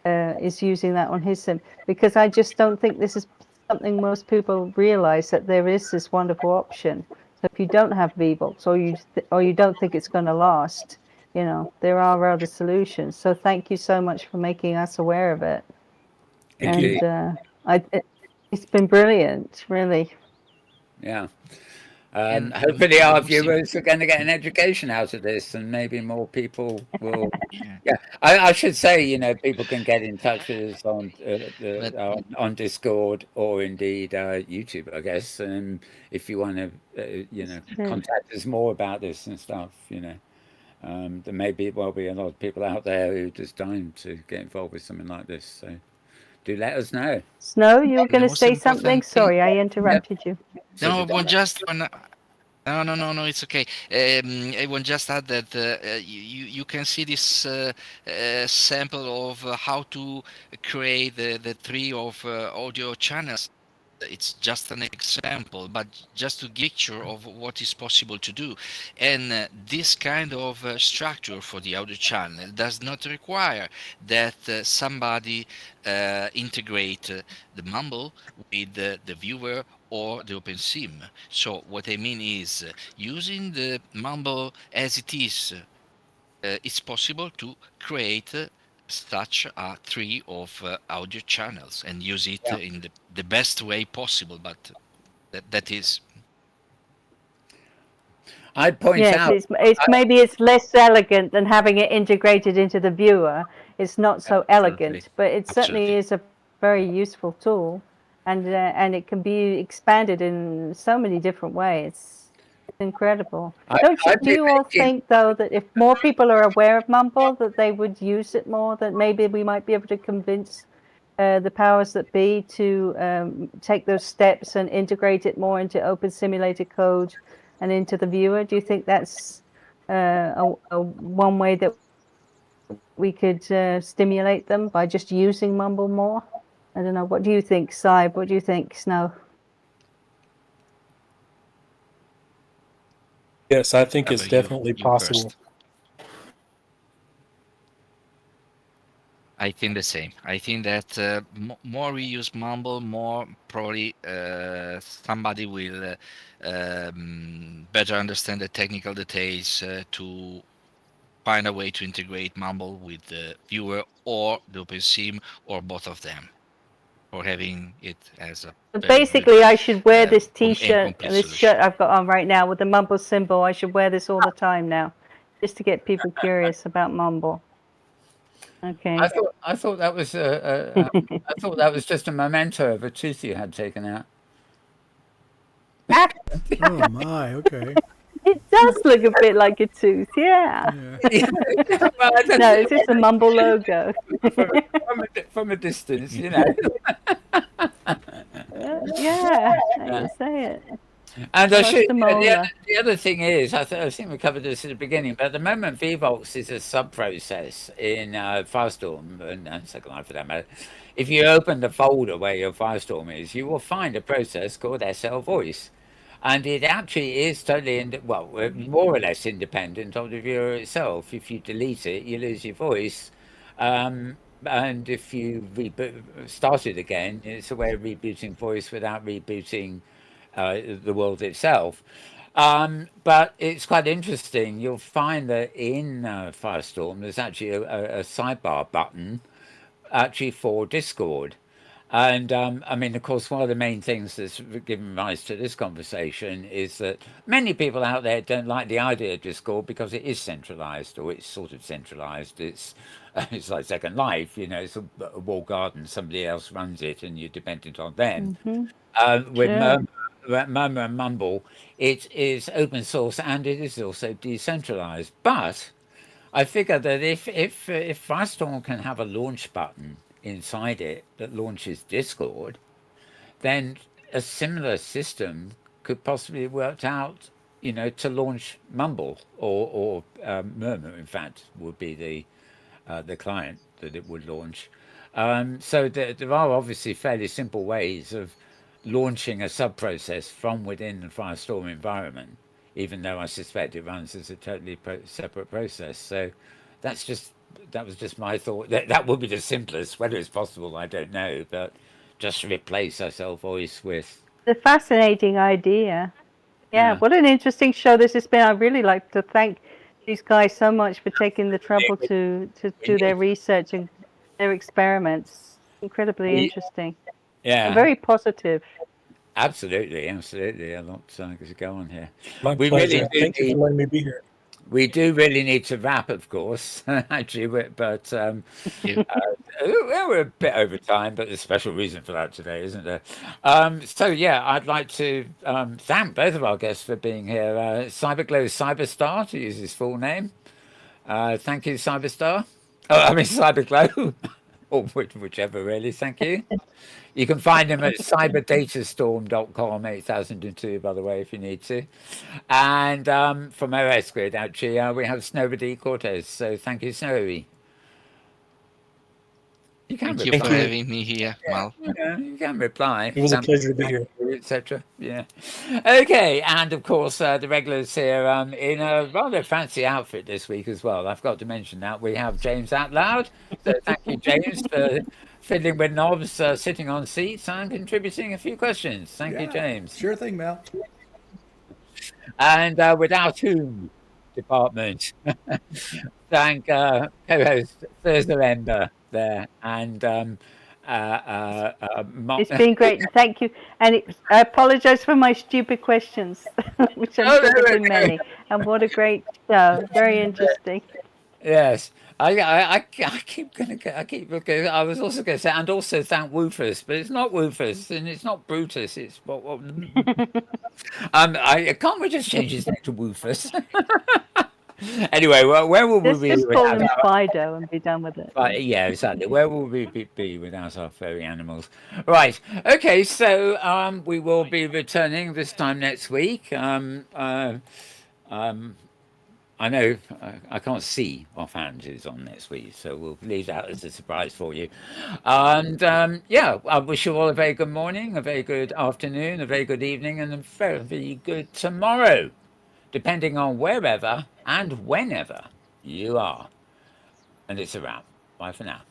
is using that on his sim, because I just don't think this is something most people realize, that there is this wonderful option. So if you don't have VBox, or you don't think it's going to last, there are other solutions. So thank you so much for making us aware of it. Indeed. And it's been brilliant, really. Yeah. And Hopefully our Lucy- viewers are going to get an education out of this, and maybe more people will. Yeah. Yeah, I should say, people can get in touch with us on Discord or indeed YouTube, I guess. And if you want to, contact us more about this and stuff, there may be a lot of people out there who just dying to get involved with something like this. So do let us know. Snow, you were going to most say important something? thing- Sorry, I interrupted you. So No, did one I. just one. No, it's okay. I want just add that you can see this sample of how to create the tree of audio channels. It's just an example, but just to get a picture of what is possible to do. And this kind of structure for the audio channel does not require that somebody integrate the Mumble with the viewer or the Opensim. So what I mean is using the Mumble as it is, it's possible to create such a tree of audio channels and use it in the best way possible. But that is I'd point Yes, out. maybe it's less elegant than having it integrated into the viewer. It's not so elegant, but it certainly Absolutely. is a very useful tool, and it can be expanded in so many different ways. It's incredible. Do you all think, though, that if more people are aware of Mumble, that they would use it more, that maybe we might be able to convince the powers that be to take those steps and integrate it more into open simulator code and into the viewer? Do you think that's one way that we could stimulate them, by just using Mumble more? I don't know. What do you think, Cyb? What do you think, Snow? Yes, I think How it's about you? definitely You possible. first. I think the same. I think that more we use Mumble, more probably somebody will better understand the technical details to find a way to integrate Mumble with the viewer or the OpenSim or both of them, or having it as a But very basically, good, I should wear this and T-shirt, complete this solution. shirt I've got on right now with the Mumble symbol. I should wear this all the time now, just to get people curious about Mumble. Okay. I thought that was I thought that was just a memento of a tooth you had taken out. Oh my, okay. It does look a bit like a tooth, yeah. Yeah. Well, No, it's just a Mumble logo. from a distance, Yeah, now you say it. And I should, Mola. the other thing is, I think we covered this at the beginning, but at the moment, VVolts is a sub-process in Firestorm and Second Life for that matter. If you open the folder where your Firestorm is, you will find a process called SL Voice. And it actually is totally, more or less independent of the viewer itself. If you delete it, you lose your voice. And if you start it again, it's a way of rebooting voice without rebooting the world itself. But it's quite interesting. You'll find that in Firestorm, there's actually a sidebar button actually for Discord. And I mean, of course, one of the main things that's given rise to this conversation is that many people out there don't like the idea of Discord because it is centralized, or it's sort of centralized. It's like Second Life, it's a walled garden. Somebody else runs it, and you're dependent on them. With Murmur and Mumble, it is open source and it is also decentralized. But I figure that if Firestorm can have a launch button inside it that launches Discord, then a similar system could possibly work out, to launch Mumble or Murmur. In fact, would be the client that it would launch. So there are obviously fairly simple ways of launching a sub-process from within the Firestorm environment, even though I suspect it runs as a totally separate process. So that was just my thought. That would be the simplest. Whether it's possible, I don't know. But just replace SL Voice with... The fascinating idea. Yeah, what an interesting show this has been. I'd really like to thank these guys so much for taking the trouble to do their research and their experiments. Incredibly interesting. Yeah. And very positive. Absolutely. A lot to go on here. My pleasure. Thank you for letting me be here. We do really need to wrap, of course, actually, but we're a bit over time, but there's a special reason for that today, isn't there? So, yeah, I'd like to thank both of our guests for being here. Cyberglo Cyberstar, to use his full name. Thank you, Cyberstar. Cyberglo, or whichever, really. Thank you. You can find him at cyberdatastorm.com, 8002, by the way, if you need to. And from OS Grid, actually, we have Snowbody Cortes. So thank you, Snowy. Thank you for having me here, Mal. You can reply. It was a pleasure to be here. Etc. Yeah. Okay, and of course, the regulars here in a rather fancy outfit this week as well. I've got to mention that. We have James Atlloud. So thank you, James, for fiddling with knobs, sitting on seats and contributing a few questions. Thank you, James. Sure thing, Mel. And without whom department, thank co-host Thirza Ember there, and it's been great. Thank you. And I apologize for my stupid questions, which I'm sure have been many. And what a great show. Very interesting. Yes. I keep looking. I was also going to say, and also thank Woofus, but it's not Woofus and it's not Brutus. It's what can't we just change his name to Woofus? Anyway, where will we be? Just call him Fido and be done with it. Yeah, exactly. Where will we be without our furry animals? Right. Okay. So we will be returning this time next week. I know I can't see offhand who's on next week, so we'll leave that as a surprise for you. And I wish you all a very good morning, a very good afternoon, a very good evening, and a very good tomorrow, depending on wherever and whenever you are. And it's a wrap. Bye for now.